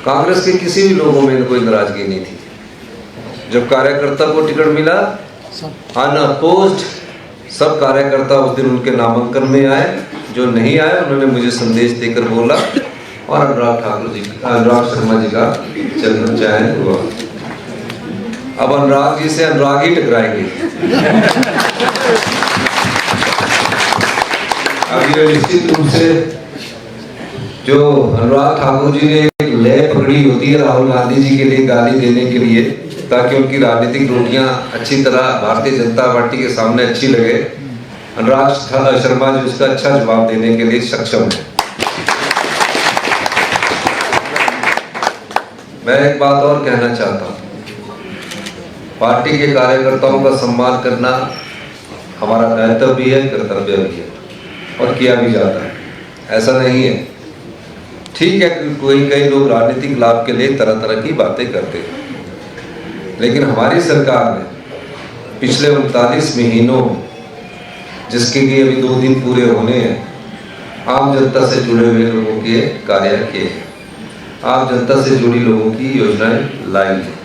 कांग्रेस के किसी भी लोगों में कोई नाराजगी नहीं थी। जब कार्यकर्ता को टिकट मिला, अनअपोज्ड सब कार्यकर्ता उस दिन उनके नामांकन में आए। जो नहीं आए उन्होंने मुझे संदेश देकर बोला और अनुराग शर्मा जी का चयन हुआ। अब अनुराग जी से अनुराग ही टकराएंगे। अब ये निश्चित रूप से जो अनुराग ठाकुर जी ने एक लय पकड़ी होती है राहुल गांधी जी के लिए गाली देने के लिए, ताकि उनकी राजनीतिक रोटियां अच्छी तरह भारतीय जनता पार्टी के सामने अच्छी लगे, अनुराग शर्मा जी उसका अच्छा जवाब देने के लिए सक्षम है। मैं एक बात और कहना चाहता हूँ, पार्टी के कार्यकर्ताओं का सम्मान करना हमारा दायित्व भी है, कर्तव्य भी है और किया भी जाता है। ऐसा नहीं है, ठीक है कई लोग राजनीतिक लाभ के लिए तरह तरह की बातें करते हैं, लेकिन हमारी सरकार ने पिछले 39 महीनों में, जिसके लिए अभी 2 दिन पूरे होने हैं, आम जनता से जुड़े हुए लोगों के कार्य किए, आम जनता से जुड़ी लोगों की योजनाएं लाई हैं।